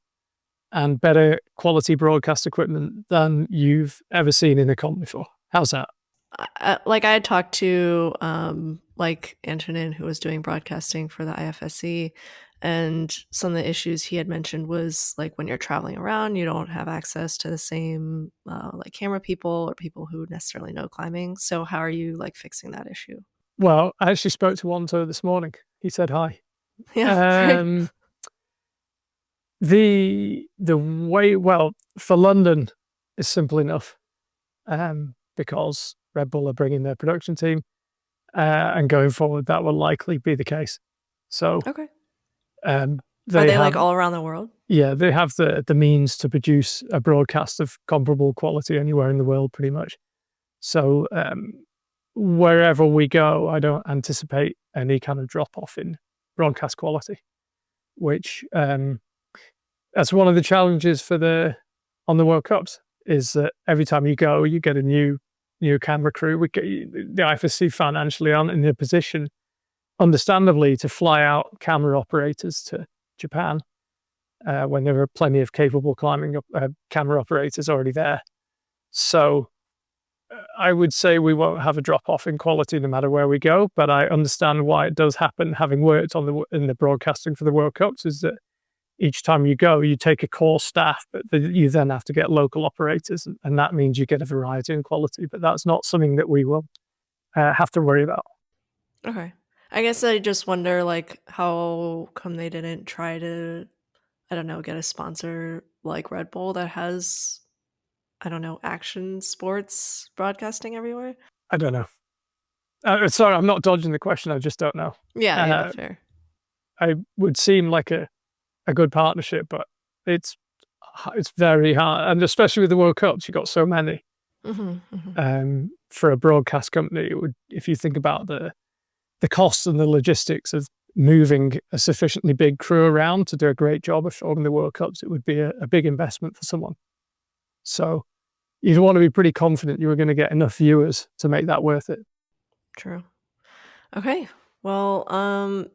Speaker 1: and better quality broadcast equipment than you've ever seen in a comp before. How's that?
Speaker 2: I had talked to Antonin, who was doing broadcasting for the IFSC, and some of the issues he had mentioned was like when you're traveling around, you don't have access to the same camera people or people who necessarily know climbing. So how are you fixing that issue?
Speaker 1: Well, I actually spoke to Wanto this morning. He said hi.
Speaker 2: Yeah.
Speaker 1: The way, for London is simple enough, because Red Bull are bringing their production team, and going forward, that will likely be the case. So,
Speaker 2: okay.
Speaker 1: Are
Speaker 2: they all around the world?
Speaker 1: Yeah, they have the means to produce a broadcast of comparable quality anywhere in the world, pretty much. So, wherever we go, I don't anticipate any kind of drop off in broadcast quality, which that's one of the challenges on the World Cups, is that every time you go, you get a new camera crew. The IFSC financially aren't in a position, understandably, to fly out camera operators to Japan when there are plenty of capable camera operators already there. So I would say we won't have a drop off in quality no matter where we go, but I understand why it does happen. Having worked in the broadcasting for the World Cups, is that each time you go, you take a core staff, but you then have to get local operators, and that means you get a variety in quality. But that's not something that we will have to worry about.
Speaker 2: Okay. I guess I just wonder, how come they didn't try to, I don't know, get a sponsor like Red Bull that has, I don't know, action sports broadcasting everywhere?
Speaker 1: I don't know. Sorry, I'm not dodging the question. I just don't know.
Speaker 2: Yeah, fair.
Speaker 1: I would seem like a good partnership, but it's very hard, and especially with the World Cups, you got so many. For a broadcast company, if you think about the costs and the logistics of moving a sufficiently big crew around to do a great job of filming the World Cups, it would be a big investment for someone. So you'd want to be pretty confident you were going to get enough viewers to make that worth it.
Speaker 2: True. Okay. Well,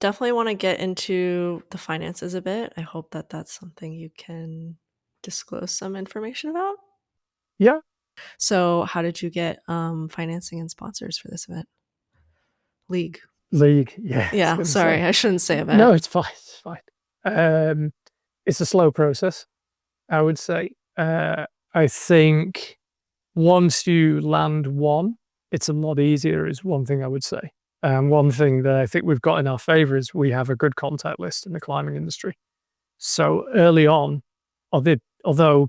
Speaker 2: definitely want to get into the finances a bit. I hope that that's something you can disclose some information about.
Speaker 1: Yeah.
Speaker 2: So how did you get financing and sponsors for this event? League.
Speaker 1: Yeah.
Speaker 2: Yeah, sorry, I shouldn't say event.
Speaker 1: No, it's fine. It's fine. It's a slow process, I would say. I think once you land one, it's a lot easier, is one thing I would say. One thing that I think we've got in our favor is we have a good contact list in the climbing industry. So early on, although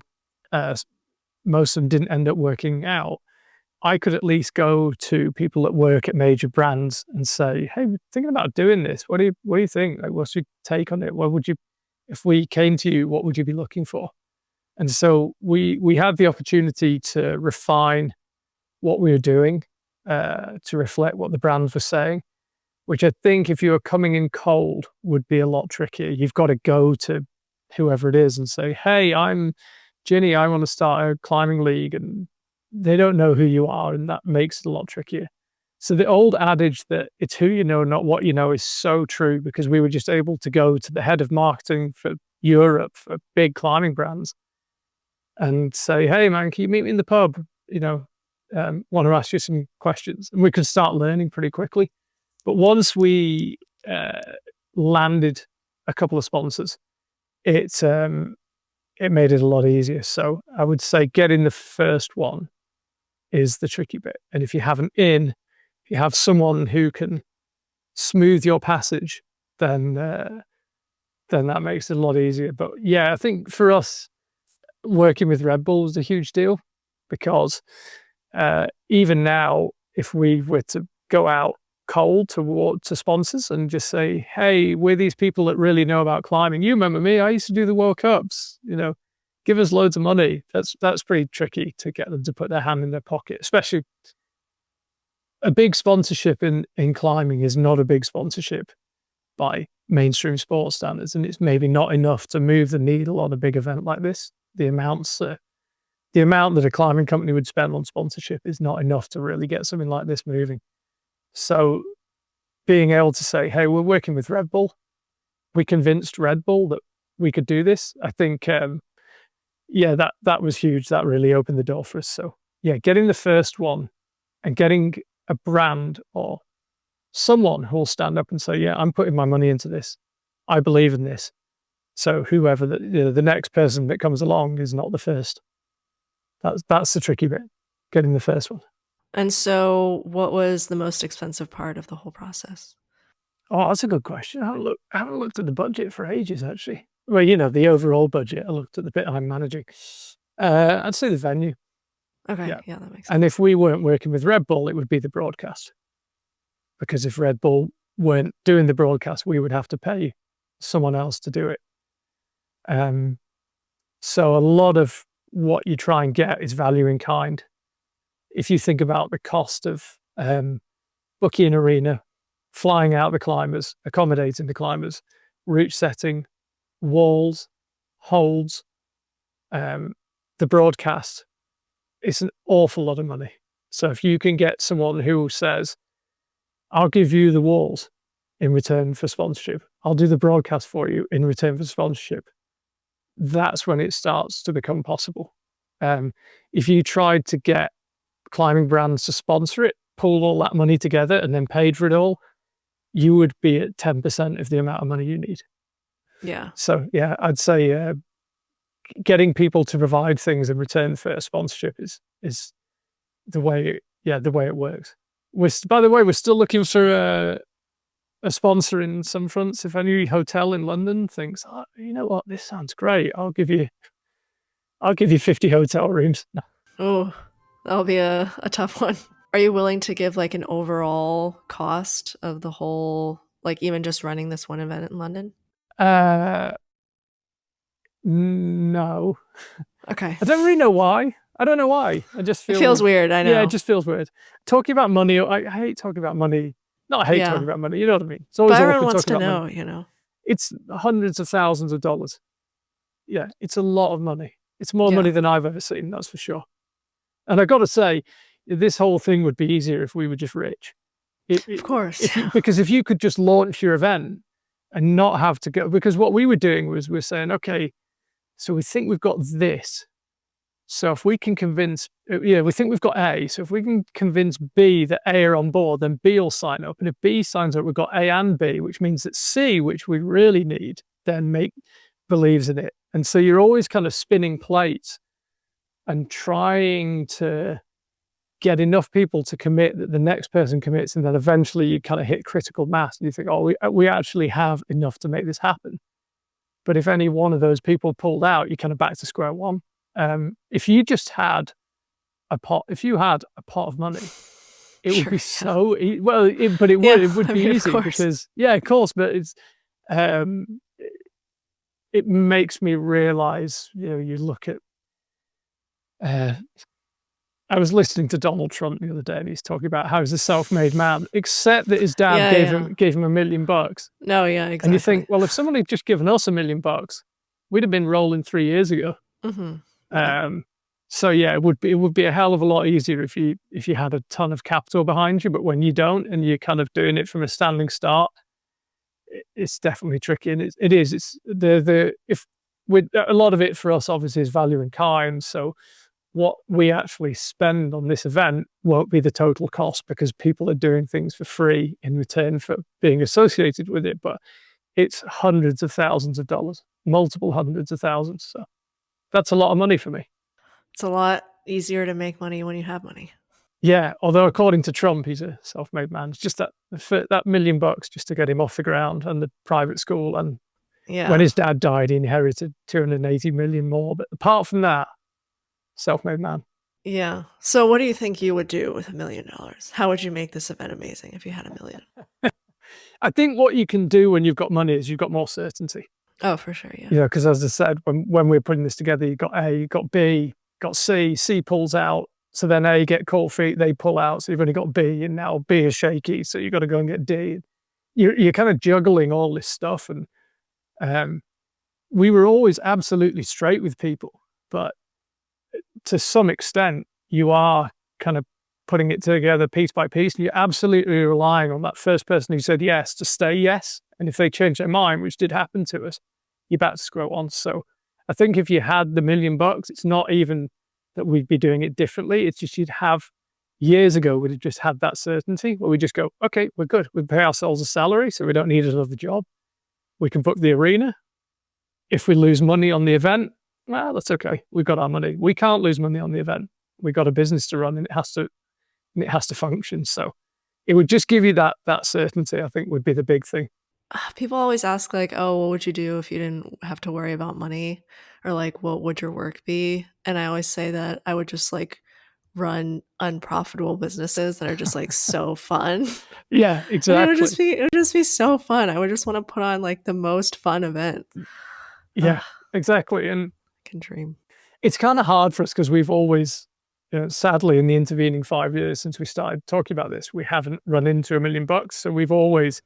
Speaker 1: most of them didn't end up working out, I could at least go to people that work at major brands and say, "Hey, we're thinking about doing this. What do you think? Like, what's your take on it? What would you, if we came to you, what would you be looking for?" And so we had the opportunity to refine what we were doing to reflect what the brands were saying, which I think if you were coming in cold would be a lot trickier. You've got to go to whoever it is and say, "Hey, I'm Ginny. I want to start a climbing league," and they don't know who you are, and that makes it a lot trickier. So the old adage that it's who you know, not what you know, is so true, because we were just able to go to the head of marketing for Europe for big climbing brands and say, "Hey, man, can you meet me in the pub? Want to ask you some questions," and we could start learning pretty quickly. But once we landed a couple of sponsors, it made it a lot easier. So I would say getting the first one is the tricky bit. And if you have someone who can smooth your passage, then that makes it a lot easier. But yeah, I think for us, working with Red Bull was a huge deal, because even now, if we were to go out cold to sponsors and just say, "Hey, we're these people that really know about climbing. You remember me? I used to do the World Cups. Give us loads of money." That's pretty tricky to get them to put their hand in their pocket. Especially a big sponsorship in climbing is not a big sponsorship by mainstream sports standards, and it's maybe not enough to move the needle on a big event like this. The amount that a climbing company would spend on sponsorship is not enough to really get something like this moving. So being able to say, "Hey, we're working with Red Bull. We convinced Red Bull that we could do this." I think, that was huge. That really opened the door for us. So yeah, getting the first one and getting a brand or someone who will stand up and say, "Yeah, I'm putting my money into this. I believe in this." So whoever the next person that comes along is not the first. That's the tricky bit, getting the first one.
Speaker 2: And so what was the most expensive part of the whole process?
Speaker 1: Oh, that's a good question. I haven't looked at the budget for ages, actually. Well, the overall budget. I looked at the bit I'm managing. I'd say the venue.
Speaker 2: Okay,
Speaker 1: Yeah.
Speaker 2: that makes sense.
Speaker 1: And if we weren't working with Red Bull, it would be the broadcast. Because if Red Bull weren't doing the broadcast, we would have to pay someone else to do it. So a lot of what you try and get is value in kind. If you think about the cost of booking an arena, flying out the climbers, accommodating the climbers, route setting, walls, holds, the broadcast, it's an awful lot of money. So if you can get someone who says, "I'll give you the walls in return for sponsorship. I'll do the broadcast for you in return for sponsorship," that's when it starts to become possible. If you tried to get climbing brands to sponsor it, pull all that money together and then paid for it all, you would be at 10% of the amount of money you need.
Speaker 2: Yeah.
Speaker 1: So yeah, I'd say getting people to provide things in return for a sponsorship is the way it works. By the way, we're still looking for a sponsor in some fronts. If any hotel in London thinks, "Oh, you know what, this sounds great, I'll give you 50 hotel rooms." No.
Speaker 2: Oh, that'll be a tough one. Are you willing to give like an overall cost of the whole, like even just running this one event in London?
Speaker 1: No.
Speaker 2: Okay.
Speaker 1: I don't really know why. I don't know why. I just feel
Speaker 2: It feels weird, I know.
Speaker 1: Yeah, it just feels weird. Talking about money, I hate talking about money. No, I hate talking about money. You know what I mean? It's always
Speaker 2: But everyone
Speaker 1: awkward
Speaker 2: wants to
Speaker 1: talking about
Speaker 2: know,
Speaker 1: money. It's hundreds of thousands of dollars. Yeah, it's a lot of money. It's more money than I've ever seen, that's for sure. And I got to say, this whole thing would be easier if we were just rich.
Speaker 2: Of course.
Speaker 1: Because if you could just launch your event and not have to go, because what we were doing was we're saying, okay, so we think we've got this. So if we can convince, we think we've got A. So if we can convince B that A are on board, then B will sign up. And if B signs up, we've got A and B, which means that C, which we really need, then believes in it. And so you're always kind of spinning plates and trying to get enough people to commit that the next person commits. And then eventually you kind of hit critical mass and you think, oh, we actually have enough to make this happen. But if any one of those people pulled out, you're kind of back to square one. If you just had a pot, if you had a pot of money, it would be so well. It would be easy because of course. But it's it makes me realize. You look at. I was listening to Donald Trump the other day, and he's talking about how he's a self-made man, except that his dad gave him $1 million.
Speaker 2: No, yeah, exactly.
Speaker 1: And you think, well, if someone had just given us $1 million, we'd have been rolling 3 years ago.
Speaker 2: Mm-hmm.
Speaker 1: So yeah, it would be a hell of a lot easier if you had a ton of capital behind you. But when you don't, and you're kind of doing it from a standing start, it's definitely tricky. And it is. It's if with a lot of it for us, obviously, is value in kind. So what we actually spend on this event won't be the total cost because people are doing things for free in return for being associated with it. But it's hundreds of thousands of dollars, multiple hundreds of thousands. So that's a lot of money for me.
Speaker 2: It's a lot easier to make money when you have money.
Speaker 1: Yeah, although according to Trump, he's a self-made man. It's just that $1 million just to get him off the ground and the private school. And when his dad died, he inherited $280 million more. But apart from that, self-made man.
Speaker 2: Yeah. So what do you think you would do with $1 million? How would you make this event amazing if you had $1 million?
Speaker 1: I think what you can do when you've got money is you've got more certainty.
Speaker 2: Oh, for sure, yeah.
Speaker 1: Because as I said, when we were putting this together, you got A, you got B, got C pulls out. So then A get cold feet, they pull out. So you've only got B, and now B is shaky. So you've got to go and get D. You're kind of juggling all this stuff. And we were always absolutely straight with people. But to some extent, you are kind of putting it together piece by piece. And you're absolutely relying on that first person who said yes to stay yes. And if they change their mind, which did happen to us, you're back to square one. So I think if you had the $1 million, it's not even that we'd be doing it differently. It's just years ago, we'd have just had that certainty where we just go, okay, we're good. We pay ourselves a salary, so we don't need another job. We can book the arena. If we lose money on the event, well, that's okay. We've got our money. We can't lose money on the event. We've got a business to run, and it has to function. So it would just give you that certainty, I think, would be the big thing.
Speaker 2: People always ask, like, oh, what would you do if you didn't have to worry about money? Or like, what would your work be? And I always say that I would just like run unprofitable businesses that are just like so fun.
Speaker 1: Yeah, exactly.
Speaker 2: It would just be so fun. I would just want to put on like the most fun event.
Speaker 1: Yeah, exactly. And
Speaker 2: I can dream.
Speaker 1: It's kind of hard for us because we've always, sadly, in the intervening 5 years since we started talking about this, we haven't run into $1 million. So we've always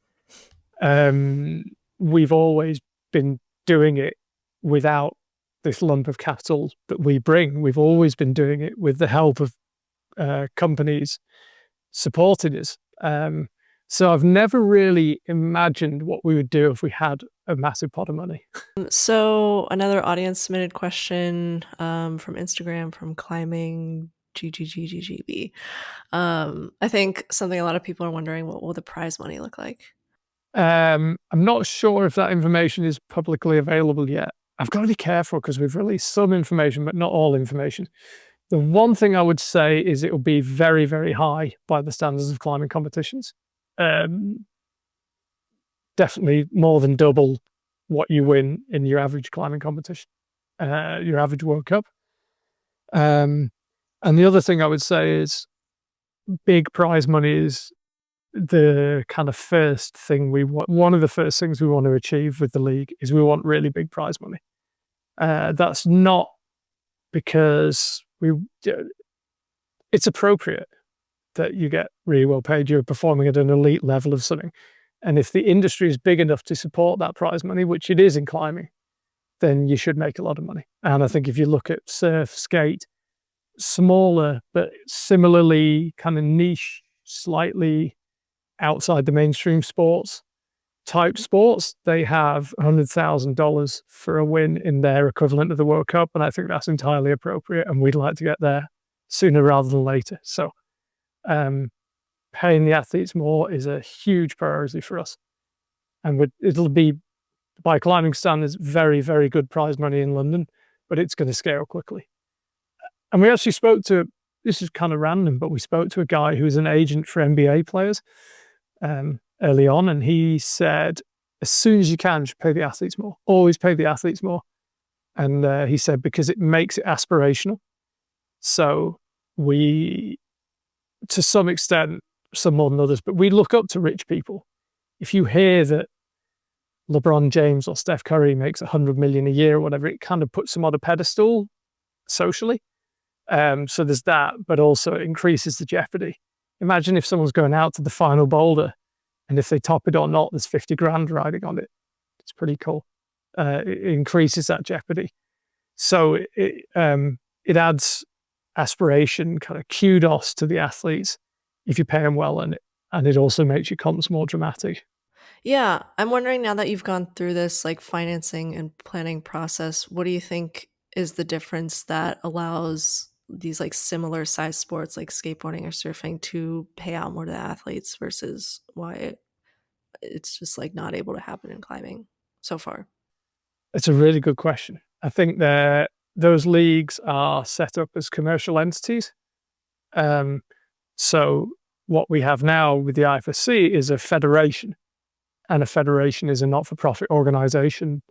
Speaker 1: been doing it without this lump of capital that we bring. We've always been doing it with the help of companies supporting us. So I've never really imagined what we would do if we had a massive pot of money.
Speaker 2: So another audience submitted question from Instagram from climbing GGGGGB. I think something a lot of people are wondering, what will the prize money look like?
Speaker 1: I'm not sure if that information is publicly available yet. I've got to be careful because we've released some information, but not all information. The one thing I would say is it will be very, very high by the standards of climbing competitions. Definitely more than double what you win in your average climbing competition, your average World Cup. And the other thing I would say is big prize money is the kind of first thing we want. One of the first things we want to achieve with the league is we want really big prize money. That's not because it's appropriate that you get really well paid. You're performing at an elite level of something. And if the industry is big enough to support that prize money, which it is in climbing, then you should make a lot of money. And I think if you look at surf, skate, smaller, but similarly kind of niche, slightly outside the mainstream sports, type sports, they have $100,000 for a win in their equivalent of the World Cup. And I think that's entirely appropriate. And we'd like to get there sooner rather than later. So paying the athletes more is a huge priority for us. And it'll be, by climbing standards, very, very good prize money in London, but it's going to scale quickly. And we actually spoke to, this is kind of random, but we spoke to a guy who was an agent for NBA players early on, and he said, as soon as you can, just pay the athletes more. Always pay the athletes more. And he said, because it makes it aspirational. So we, to some extent, some more than others, but we look up to rich people. If you hear that LeBron James or Steph Curry makes $100 million a year or whatever, it kind of puts them on a pedestal socially. So there's that, but also it increases the jeopardy. Imagine if someone's going out to the final boulder, and if they top it or not, there's 50 grand riding on it. It's pretty cool. It increases that jeopardy. So it adds aspiration, kind of kudos to the athletes if you pay them well, and it also makes your comps more dramatic.
Speaker 2: Yeah, I'm wondering, now that you've gone through this like financing and planning process, what do you think is the difference that allows these like similar size sports like skateboarding or surfing to pay out more to the athletes versus why it's just like not able to happen in climbing so far?
Speaker 1: It's a really good question. I think that those leagues are set up as commercial entities. So what we have now with the IFSC is a federation, and a federation is a not-for-profit organization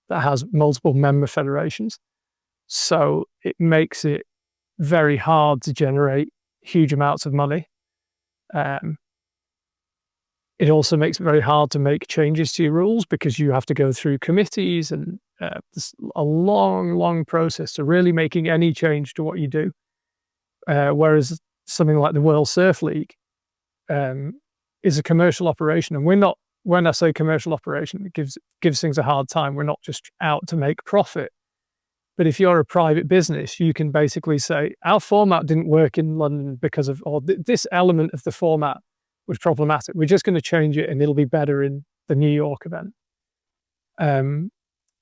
Speaker 1: that has multiple member federations. So it makes it very hard to generate huge amounts of money. It also makes it very hard to make changes to your rules because you have to go through committees, and there's a long, long process to really making any change to what you do. Whereas something like the World Surf League is a commercial operation, and we're not. When I say commercial operation, it gives things a hard time. We're not just out to make profit. But if you're a private business, you can basically say, our format didn't work in London because of, or this element of the format was problematic. We're just going to change it and it'll be better in the New York event.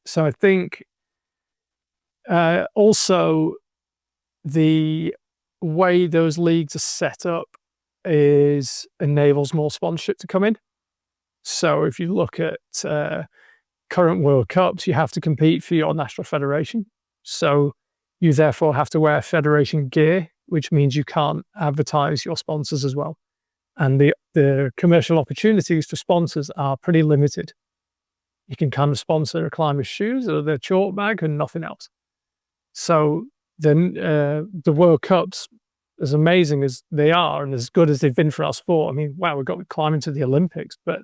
Speaker 1: So I think also the way those leagues are set up enables more sponsorship to come in. So if you look at current World Cups, you have to compete for your national federation. So you therefore have to wear federation gear, which means you can't advertise your sponsors as well. And the commercial opportunities for sponsors are pretty limited. You can kind of sponsor a climber's shoes or their chalk bag and nothing else. So then the World Cups, as amazing as they are and as good as they've been for our sport, I mean, wow, we've got climbing to the Olympics, but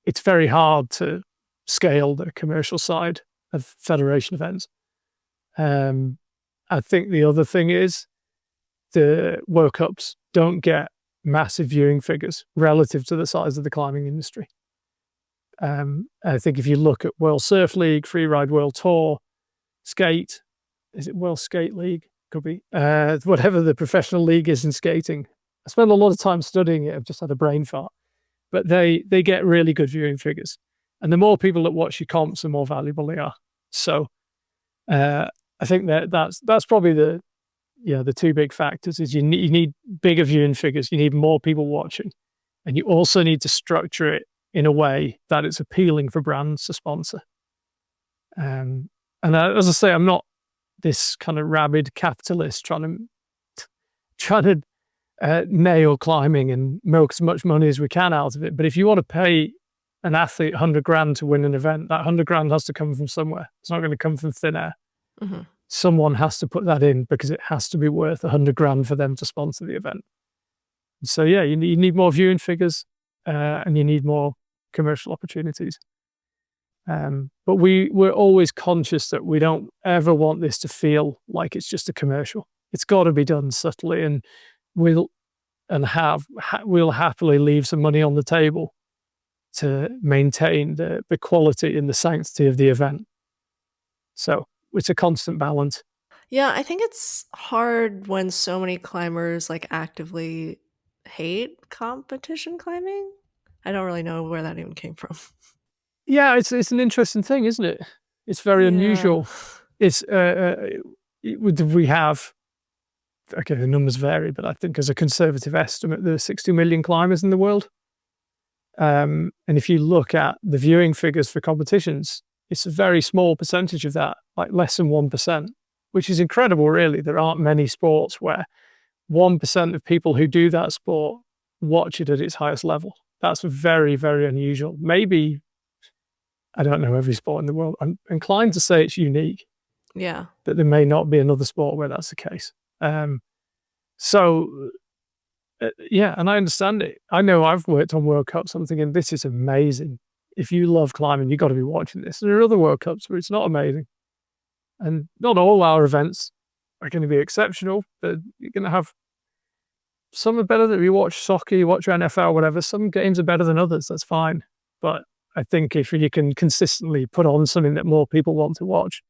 Speaker 1: it's very hard to scale the commercial side of federation events. I think the other thing is the World Cups don't get massive viewing figures relative to the size of the climbing industry. I think if you look at World Surf League, Freeride World Tour, Skate, is it World Skate League? Could be. Whatever the professional league is in skating. I spend a lot of time studying it. I've just had a brain fart. But they get really good viewing figures. And the more people that watch your comps, the more valuable they are. So I think that's probably the two big factors is you need bigger viewing figures. You need more people watching. And you also need to structure it in a way that it's appealing for brands to sponsor. And as I say, I'm not this kind of rabid capitalist trying to nail climbing and milk as much money as we can out of it. But if you want to pay an athlete 100 grand to win an event, that 100 grand has to come from somewhere. It's not going to come from thin air. Mm-hmm. Someone has to put that in because it has to be worth 100 grand for them to sponsor the event. So yeah, you need more viewing figures and you need more commercial opportunities. But we're always conscious that we don't ever want this to feel like it's just a commercial. It's got to be done subtly, and we'll happily leave some money on the table to maintain the quality and the sanctity of the event. So it's a constant balance.
Speaker 2: Yeah, I think it's hard when so many climbers like actively hate competition climbing. I don't really know where that even came from.
Speaker 1: Yeah, it's an interesting thing, isn't it? It's very unusual. It's we have, okay, the numbers vary, but I think as a conservative estimate, there are 60 million climbers in the world. And if you look at the viewing figures for competitions, it's a very small percentage of that, like less than 1%, which is incredible, really. There aren't many sports where 1% of people who do that sport watch it at its highest level. That's very, very unusual. Maybe, I don't know every sport in the world. I'm inclined to say it's unique.
Speaker 2: Yeah.
Speaker 1: But there may not be another sport where that's the case. Yeah, and I understand it. I know I've worked on World Cups. I'm thinking, this is amazing. If you love climbing, you've got to be watching this. There are other World Cups where it's not amazing. And not all our events are going to be exceptional, but you're going to have some are better than you watch soccer, you watch NFL, whatever. Some games are better than others. That's fine. But I think if you can consistently put on something that more people want to watch,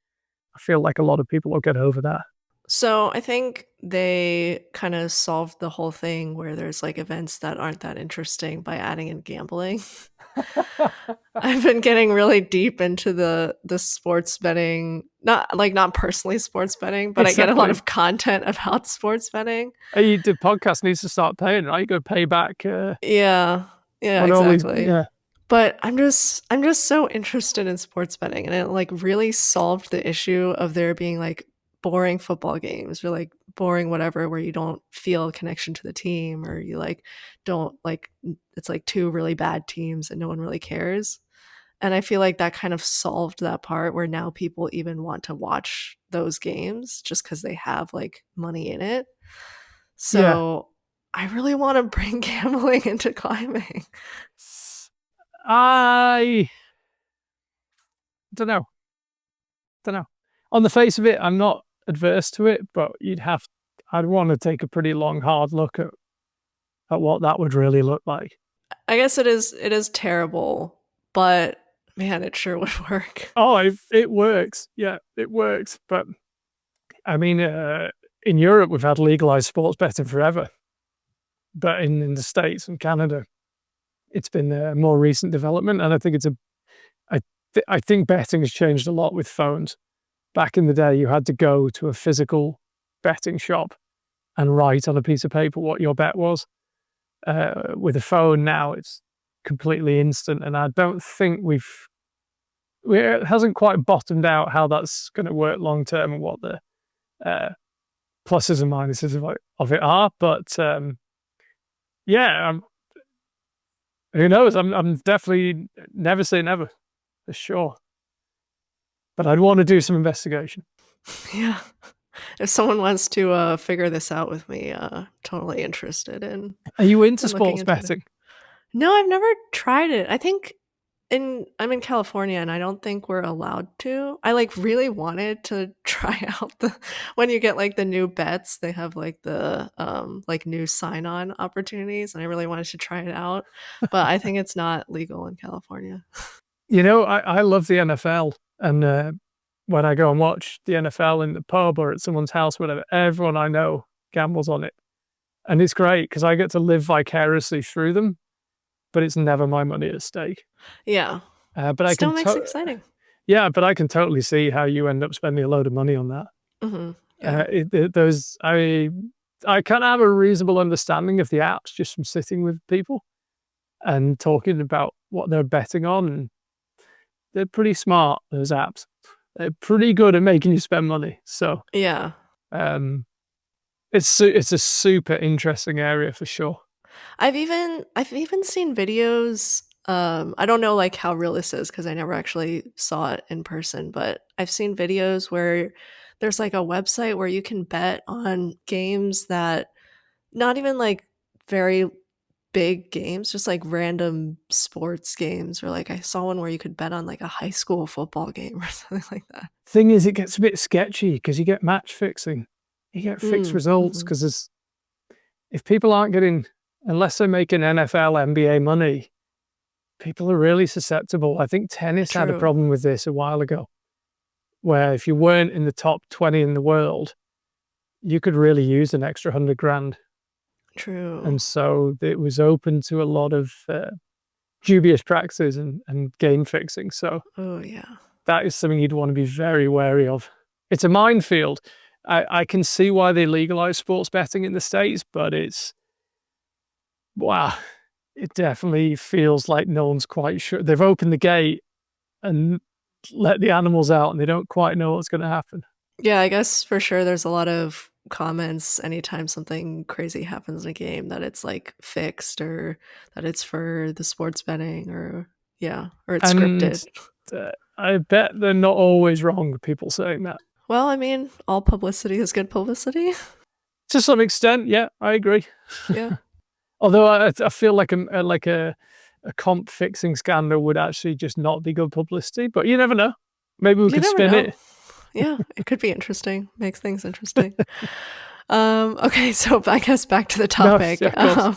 Speaker 1: I feel like a lot of people will get over that.
Speaker 2: So I think they kind of solved the whole thing where there's like events that aren't that interesting by adding in gambling. I've been getting really deep into the sports betting, not personally sports betting, but I get a lot of content about sports betting.
Speaker 1: The podcast needs to start paying, right? You got to pay back.
Speaker 2: Yeah, exactly.
Speaker 1: Yeah.
Speaker 2: But I'm just so interested in sports betting, and it like really solved the issue of there being like boring football games or like boring whatever where you don't feel a connection to the team, or you like don't like, it's like two really bad teams and no one really cares. And I feel like that kind of solved that part where now people even want to watch those games just because they have like money in it. So I really want to bring gambling into climbing.
Speaker 1: I don't know. On the face of it, I'm not adverse to it, but I'd want to take a pretty long, hard look at what that would really look like.
Speaker 2: I guess it is terrible, but man, it sure would work.
Speaker 1: Oh, it works. Yeah, it works. But I mean, in Europe, we've had legalized sports betting forever. But in the States and Canada, it's been a more recent development. And I think I think betting has changed a lot with phones. Back in the day, you had to go to a physical betting shop and write on a piece of paper what your bet was. With a phone now, it's completely instant. And I don't think it hasn't quite bottomed out how that's going to work long term and what the pluses and minuses of it are. But yeah, who knows? I'm definitely never say never, for sure. But I'd want to do some investigation.
Speaker 2: Yeah. If someone wants to figure this out with me, totally interested in.
Speaker 1: Are you into sports betting?
Speaker 2: No, I've never tried it. I think I'm in California and I don't think we're allowed to. I like really wanted to try out when you get like the new bets, they have like the like new sign-on opportunities, and I really wanted to try it out, but I think it's not legal in California.
Speaker 1: You know, I love the NFL, and when I go and watch the NFL in the pub or at someone's house, whatever, everyone I know gambles on it. And it's great because I get to live vicariously through them, but it's never my money at stake.
Speaker 2: Yeah.
Speaker 1: But I
Speaker 2: still makes it exciting.
Speaker 1: Yeah, but I can totally see how you end up spending a load of money on that.
Speaker 2: Mm-hmm. Yeah.
Speaker 1: I kind of have a reasonable understanding of the apps just from sitting with people and talking about what they're betting on. And they're pretty smart, those apps. They're pretty good at making you spend money. So
Speaker 2: yeah,
Speaker 1: it's a super interesting area for sure.
Speaker 2: I've even seen videos. I don't know like how real this is because I never actually saw it in person, but I've seen videos where there's like a website where you can bet on games that not even like very big games, just like random sports games, or like I saw one where you could bet on like a high school football game or something like that.
Speaker 1: Thing is, it gets a bit sketchy because you get match fixing. You get fixed results because if people aren't getting, unless they're making NFL, NBA money, people are really susceptible. I think tennis had a problem with this a while ago, where if you weren't in the top 20 in the world, you could really use an extra $100,000.
Speaker 2: True.
Speaker 1: And so it was open to a lot of dubious practices and game fixing. So
Speaker 2: Oh, yeah.
Speaker 1: that is something you'd want to be very wary of. It's a minefield. I can see why they legalize sports betting in the States, but wow, it definitely feels like no one's quite sure. They've opened the gate and let the animals out, and they don't quite know what's going to happen.
Speaker 2: Yeah, I guess for sure there's a lot of comments anytime something crazy happens in a game that it's like fixed or that it's for the sports betting or it's scripted.
Speaker 1: I bet they're not always wrong, people saying that.
Speaker 2: Well, I mean, all publicity is good publicity.
Speaker 1: To some extent, yeah, I agree.
Speaker 2: Yeah.
Speaker 1: Although I feel like a comp fixing scandal would actually just not be good publicity, but you never know. Maybe we could spin it.
Speaker 2: Yeah, it could be interesting. Makes things interesting. Okay, so I guess back to the topic.
Speaker 1: No, yeah,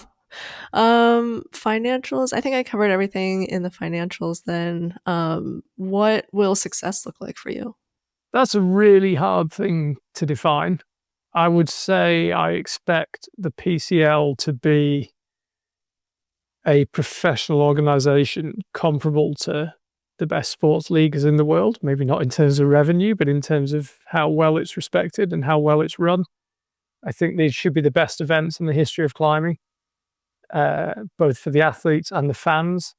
Speaker 2: financials. I think I covered everything in the financials then. What will success look like for you?
Speaker 1: That's a really hard thing to define. I would say I expect the PCL to be a professional organization comparable to the best sports leagues in the world. Maybe not in terms of revenue, but in terms of how well it's respected and how well it's run. I think these should be the best events in the history of climbing, both for the athletes and the fans.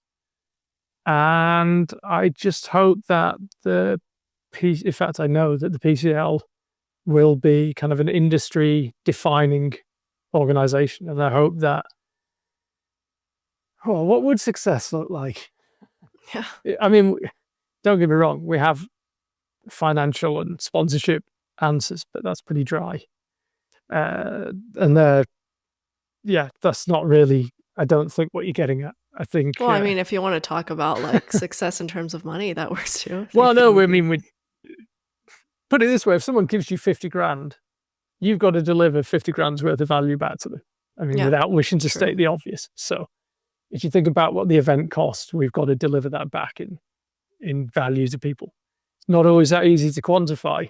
Speaker 1: And I just hope that in fact, I know that the PCL will be kind of an industry defining organization. And I hope that, what would success look like?
Speaker 2: Yeah.
Speaker 1: I mean, don't get me wrong, we have financial and sponsorship answers, but that's pretty dry. And that's not really, I don't think, what you're getting at. I think.
Speaker 2: Well, I mean, if you want to talk about like success in terms of money, that works too.
Speaker 1: Well, no, I mean, we put it this way: if someone gives you 50 grand, you've got to deliver 50 grand's worth of value back to them. I mean, without wishing to state the obvious. So, if you think about what the event costs, we've got to deliver that back in value to people. It's not always that easy to quantify.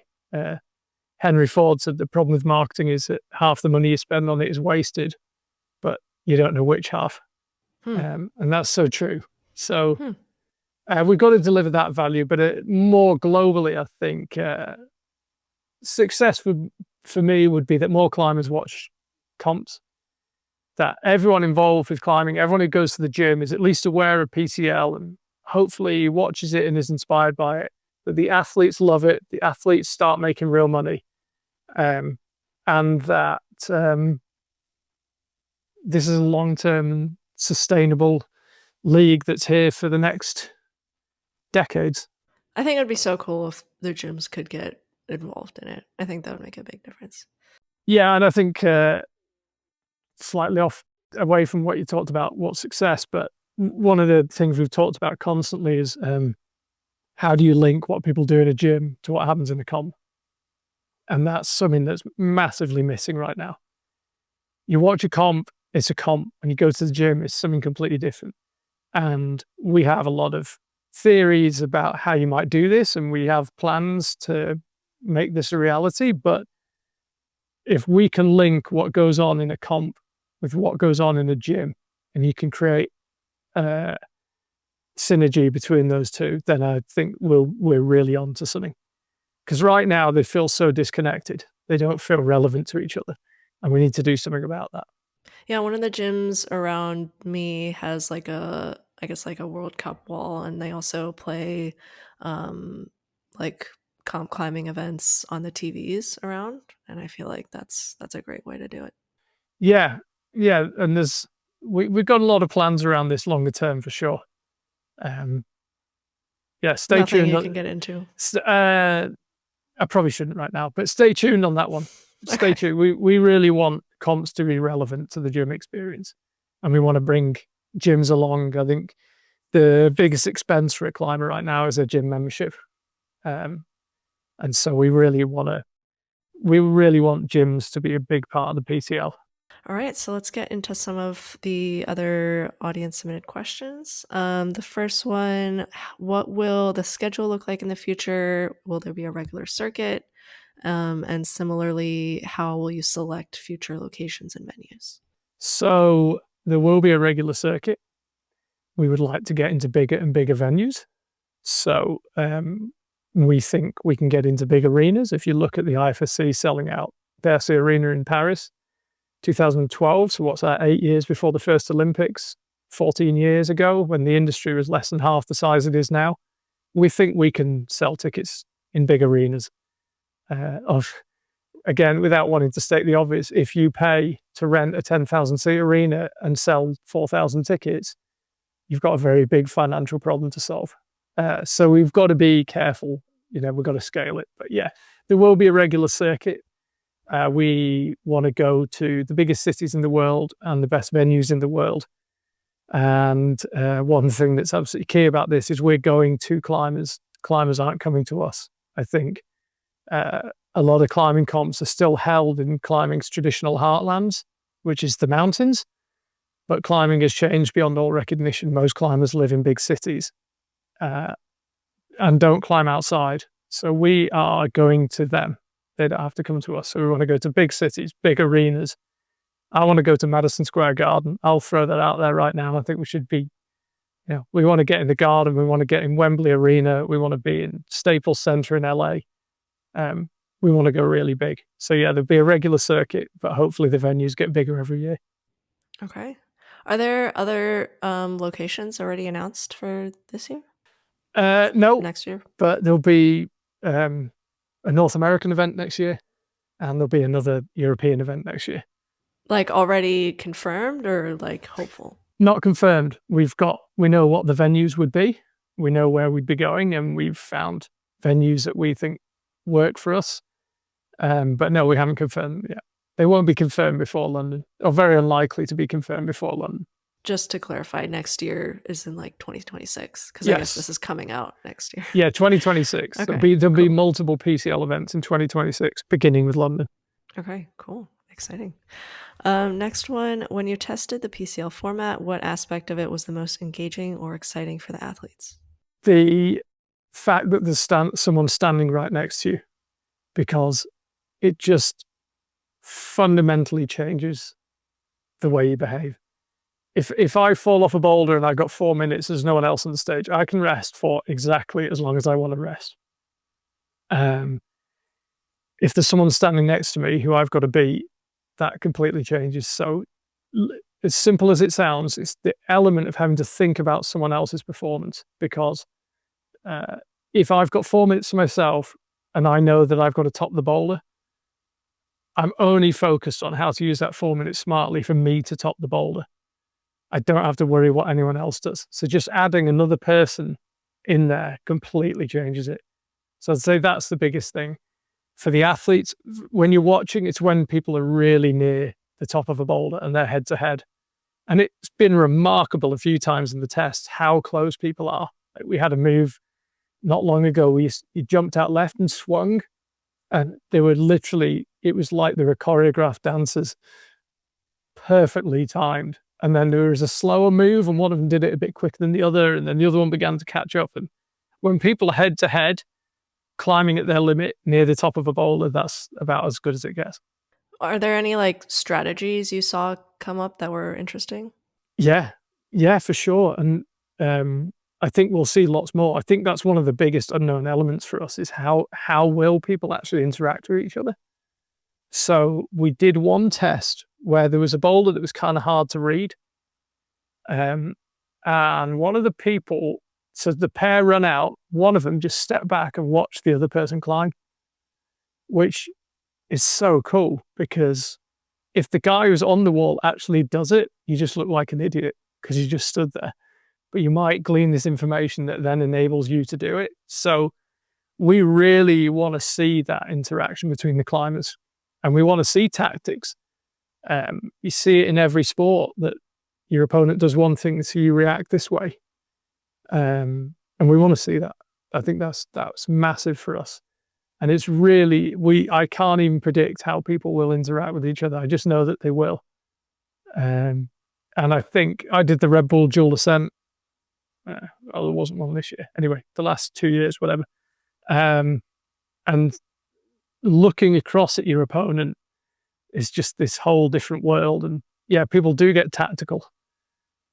Speaker 1: Henry Ford said the problem with marketing is that half the money you spend on it is wasted, but you don't know which half. And that's so true. So we've got to deliver that value, but more globally, I think success for me would be that more climbers watch comps, that everyone involved with climbing, everyone who goes to the gym is at least aware of PCL and hopefully watches it and is inspired by it, that the athletes love it, the athletes start making real money, and that this is a long-term sustainable league that's here for the next decades.
Speaker 2: I think it would be so cool if the gyms could get involved in it. I think that would make a big difference.
Speaker 1: Yeah, and I think slightly away from what you talked about, what's success, but one of the things we've talked about constantly is how do you link what people do in a gym to what happens in a comp? And that's something that's massively missing right now. You watch a comp, it's a comp. When you go to the gym, it's something completely different. And we have a lot of theories about how you might do this, and we have plans to make this a reality. But if we can link what goes on in a comp with what goes on in a gym, and you can create synergy between those two, then I think we're really onto something. Because right now they feel so disconnected. They don't feel relevant to each other. And we need to do something about that.
Speaker 2: Yeah, one of the gyms around me has like a World Cup wall, and they also play like comp climbing events on the TVs around, and I feel like that's a great way to do it.
Speaker 1: Yeah, and we've got a lot of plans around this longer term for sure. Stay
Speaker 2: Nothing
Speaker 1: tuned.
Speaker 2: You can get into.
Speaker 1: I probably shouldn't right now, but stay tuned on that one. Stay tuned. We really want comps to be relevant to the gym experience, and we want to bring gyms along. I think the biggest expense for a climber right now is a gym membership, and so we really want gyms to be a big part of the PCL.
Speaker 2: All right, so let's get into some of the other audience submitted questions. The first one, what will the schedule look like in the future? Will there be a regular circuit? And similarly, how will you select future locations and venues?
Speaker 1: So there will be a regular circuit. we would like to get into bigger and bigger venues. So we think we can get into big arenas. If you look at the IFSC selling out Bercy Arena in Paris, 2012, so what's that, 8 years before the first Olympics, 14 years ago, when the industry was less than half the size it is now, we think we can sell tickets in big arenas. Again, without wanting to state the obvious, if you pay to rent a 10,000 seat arena and sell 4,000 tickets, you've got a very big financial problem to solve. So we've got to be careful, we've got to scale it. But yeah, there will be a regular circuit. We want to go to the biggest cities in the world and the best venues in the world. And one thing that's absolutely key about this is we're going to climbers. Climbers aren't coming to us. I think a lot of climbing comps are still held in climbing's traditional heartlands, which is the mountains. But climbing has changed beyond all recognition. Most climbers live in big cities and don't climb outside. So we are going to them. They don't have to come to us. So we want to go to big cities, big arenas. I want to go to Madison Square Garden. I'll throw that out there right now. I think we should be, we want to get in the Garden. We want to get in Wembley Arena. We want to be in Staples Center in LA. We want to go really big. So yeah, there'll be a regular circuit, but hopefully the venues get bigger every year.
Speaker 2: Okay. Are there other locations already announced for this year?
Speaker 1: No.
Speaker 2: Next year? But
Speaker 1: there'll be a North American event next year, and there'll be another European event next year.
Speaker 2: Like already confirmed or like hopeful?
Speaker 1: Not confirmed. We know what the venues would be. We know where we'd be going, and we've found venues that we think work for us. But no, we haven't confirmed yet. They won't be confirmed before London, or very unlikely to be confirmed before London.
Speaker 2: Just to clarify, next year is in like 2026, because
Speaker 1: yes.
Speaker 2: I guess this is coming out next year.
Speaker 1: Yeah, 2026. Okay, there'll be multiple PCL events in 2026, beginning with London.
Speaker 2: Okay, cool. Exciting. Next one, when you tested the PCL format, what aspect of it was the most engaging or exciting for the athletes?
Speaker 1: The fact that there's someone standing right next to you, because it just fundamentally changes the way you behave. If I fall off a boulder and I've got 4 minutes, there's no one else on the stage, I can rest for exactly as long as I want to rest. If there's someone standing next to me who I've got to beat, that completely changes. So as simple as it sounds, it's the element of having to think about someone else's performance, because if I've got 4 minutes to myself and I know that I've got to top the boulder, I'm only focused on how to use that 4 minutes smartly for me to top the boulder. I don't have to worry what anyone else does. So just adding another person in there completely changes it. So I'd say that's the biggest thing. For the athletes, when you're watching, it's when people are really near the top of a boulder and they're head to head. And it's been remarkable a few times in the tests how close people are. Like we had a move not long ago, he jumped out left and swung, and they were literally, it was like they were choreographed dancers, perfectly timed. And then there was a slower move, and one of them did it a bit quicker than the other, and then the other one began to catch up. And when people are head to head, climbing at their limit near the top of a boulder, that's about as good as it gets.
Speaker 2: Are there any like strategies you saw come up that were interesting?
Speaker 1: Yeah, for sure. And I think we'll see lots more. I think that's one of the biggest unknown elements for us, is how will people actually interact with each other. So we did one test where there was a boulder that was kind of hard to read. And one of the people, so the pair run out, one of them just stepped back and watched the other person climb, which is so cool, because if the guy who's on the wall actually does it, you just look like an idiot because you just stood there. But you might glean this information that then enables you to do it. So we really want to see that interaction between the climbers, and we want to see tactics. You see it in every sport that your opponent does one thing, so you react this way. And we want to see that. I think that's massive for us. And it's really, I can't even predict how people will interact with each other. I just know that they will. And I think I did the Red Bull dual ascent. There wasn't one this year. Anyway, the last 2 years, whatever. And looking across at your opponent is just this whole different world. And yeah, people do get tactical.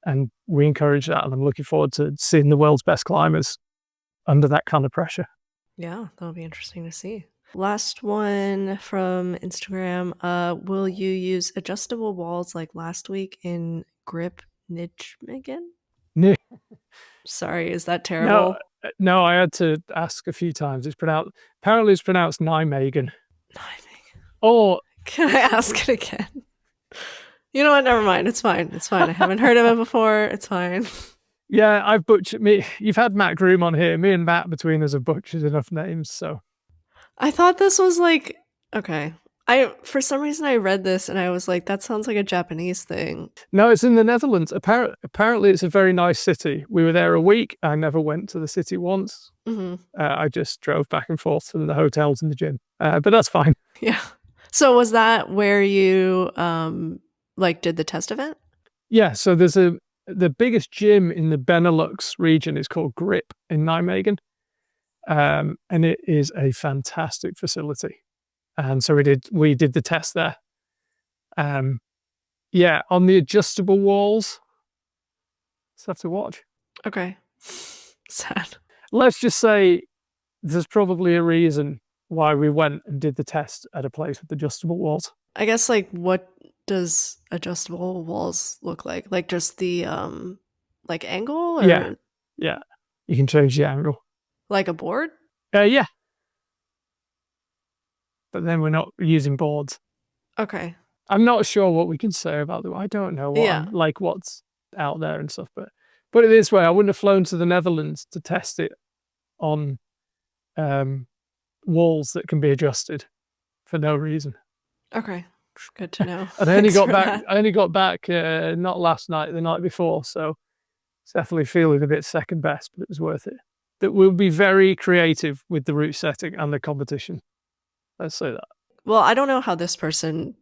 Speaker 1: And we encourage that. And I'm looking forward to seeing the world's best climbers under that kind of pressure.
Speaker 2: Yeah, that'll be interesting to see. Last one from Instagram. Will you use adjustable walls like last week in grip Nijmegen?
Speaker 1: No,
Speaker 2: Sorry, is that terrible?
Speaker 1: no, I had to ask a few times. Apparently it's pronounced Nijmegen.
Speaker 2: Nijmegen.
Speaker 1: Or
Speaker 2: can I ask it again? You know what? Never mind. It's fine. It's fine. I haven't heard of it before. It's fine.
Speaker 1: Yeah, I've butchered me. You've had Matt Groom on here. Me and Matt between us have butchered enough names. So
Speaker 2: I thought this was like, okay. For some reason I read this and I was like, that sounds like a Japanese thing.
Speaker 1: No, it's in the Netherlands. Apparently it's a very nice city. We were there a week. I never went to the city once. I just drove back and forth from the hotels and the gym. But that's fine.
Speaker 2: Yeah. So was that where you did the test event?
Speaker 1: Yeah. So there's the biggest gym in the Benelux region is called Grip in Nijmegen. And it is a fantastic facility. And so we did the test there. Yeah, on the adjustable walls. Let's have to watch.
Speaker 2: Okay. Sad.
Speaker 1: Let's just say there's probably a reason why we went and did the test at a place with adjustable walls.
Speaker 2: I guess what does adjustable walls look like? Like just the angle? Or
Speaker 1: Yeah. You can change the angle.
Speaker 2: Like a board?
Speaker 1: Yeah. But then we're not using boards.
Speaker 2: Okay.
Speaker 1: I'm not sure what we can say about them. I don't know what's out there and stuff. But put it this way, I wouldn't have flown to the Netherlands to test it on walls that can be adjusted for no reason.
Speaker 2: Okay. Good to know.
Speaker 1: And I only got back not last night, the night before. So it's definitely feeling a bit second best, but it was worth it. That we'll be very creative with the route setting and the competition. Let's say that.
Speaker 2: Well, I don't know how this person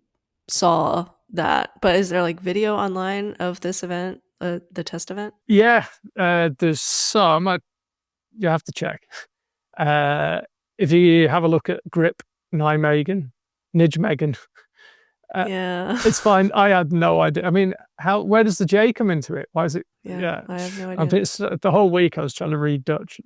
Speaker 2: saw that, but is there video online of this event, the test event?
Speaker 1: Yeah, there's some. You have to check. If you have a look at Grip Nijmegen,
Speaker 2: yeah,
Speaker 1: it's fine. I had no idea. I mean, where does the J come into it? Why is it?
Speaker 2: Yeah, I have no idea.
Speaker 1: The whole week I was trying to read Dutch.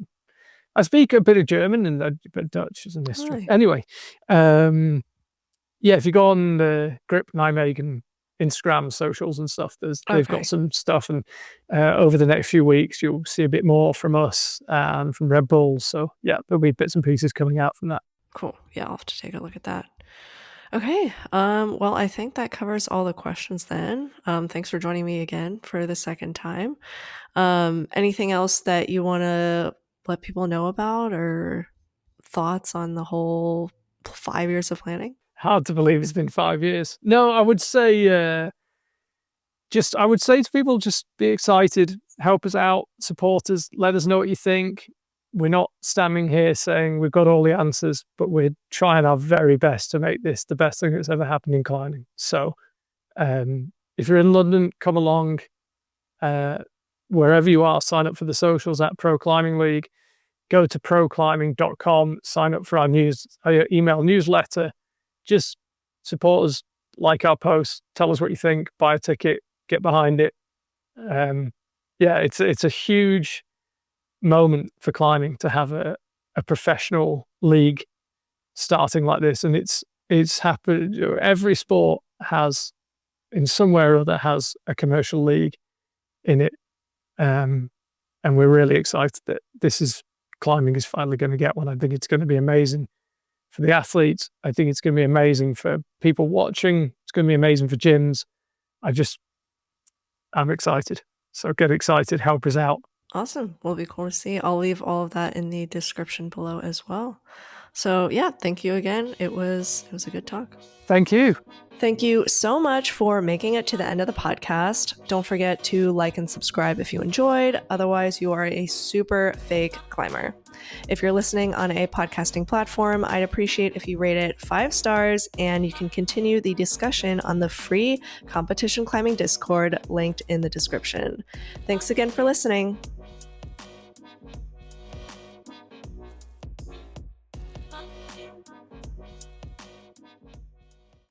Speaker 1: I speak a bit of German, but Dutch is a mystery. Anyway, if you go on the Grip Nijmegen Instagram socials and stuff, they've got some stuff, and over the next few weeks you'll see a bit more from us and from Red Bull. So yeah, there'll be bits and pieces coming out from that.
Speaker 2: Cool. Yeah, I'll have to take a look at that. Okay. Well, I think that covers all the questions then. Thanks for joining me again for the second time. Anything else that you want to let people know about, or thoughts on the whole 5 years of planning?
Speaker 1: Hard to believe it's been 5 years. No, I would say I would say to people, just be excited, help us out, support us, let us know what you think. We're not standing here saying we've got all the answers, but we're trying our very best to make this the best thing that's ever happened in climbing. So if you're in London, come along. Wherever you are, sign up for the socials at Pro Climbing League. Go to proclimbing.com, sign up for our email newsletter. Just support us, like our posts, tell us what you think, buy a ticket, get behind it. It's a huge moment for climbing to have a professional league starting like this, and it's happened. Every sport has, in some way or other, has a commercial league in it, and we're really excited that climbing is finally going to get one. I think it's going to be amazing for the athletes. I think it's going to be amazing for people watching. It's going to be amazing for gyms. I'm excited. So get excited, help us out.
Speaker 2: Awesome. Will be cool to see. I'll leave all of that in the description below as well. So yeah, thank you again. It was a good talk.
Speaker 1: Thank you.
Speaker 2: Thank you so much for making it to the end of the podcast. Don't forget to like and subscribe if you enjoyed. Otherwise, you are a super fake climber. If you're listening on a podcasting platform, I'd appreciate if you rate it 5 stars, and you can continue the discussion on the free competition climbing Discord linked in the description. Thanks again for listening.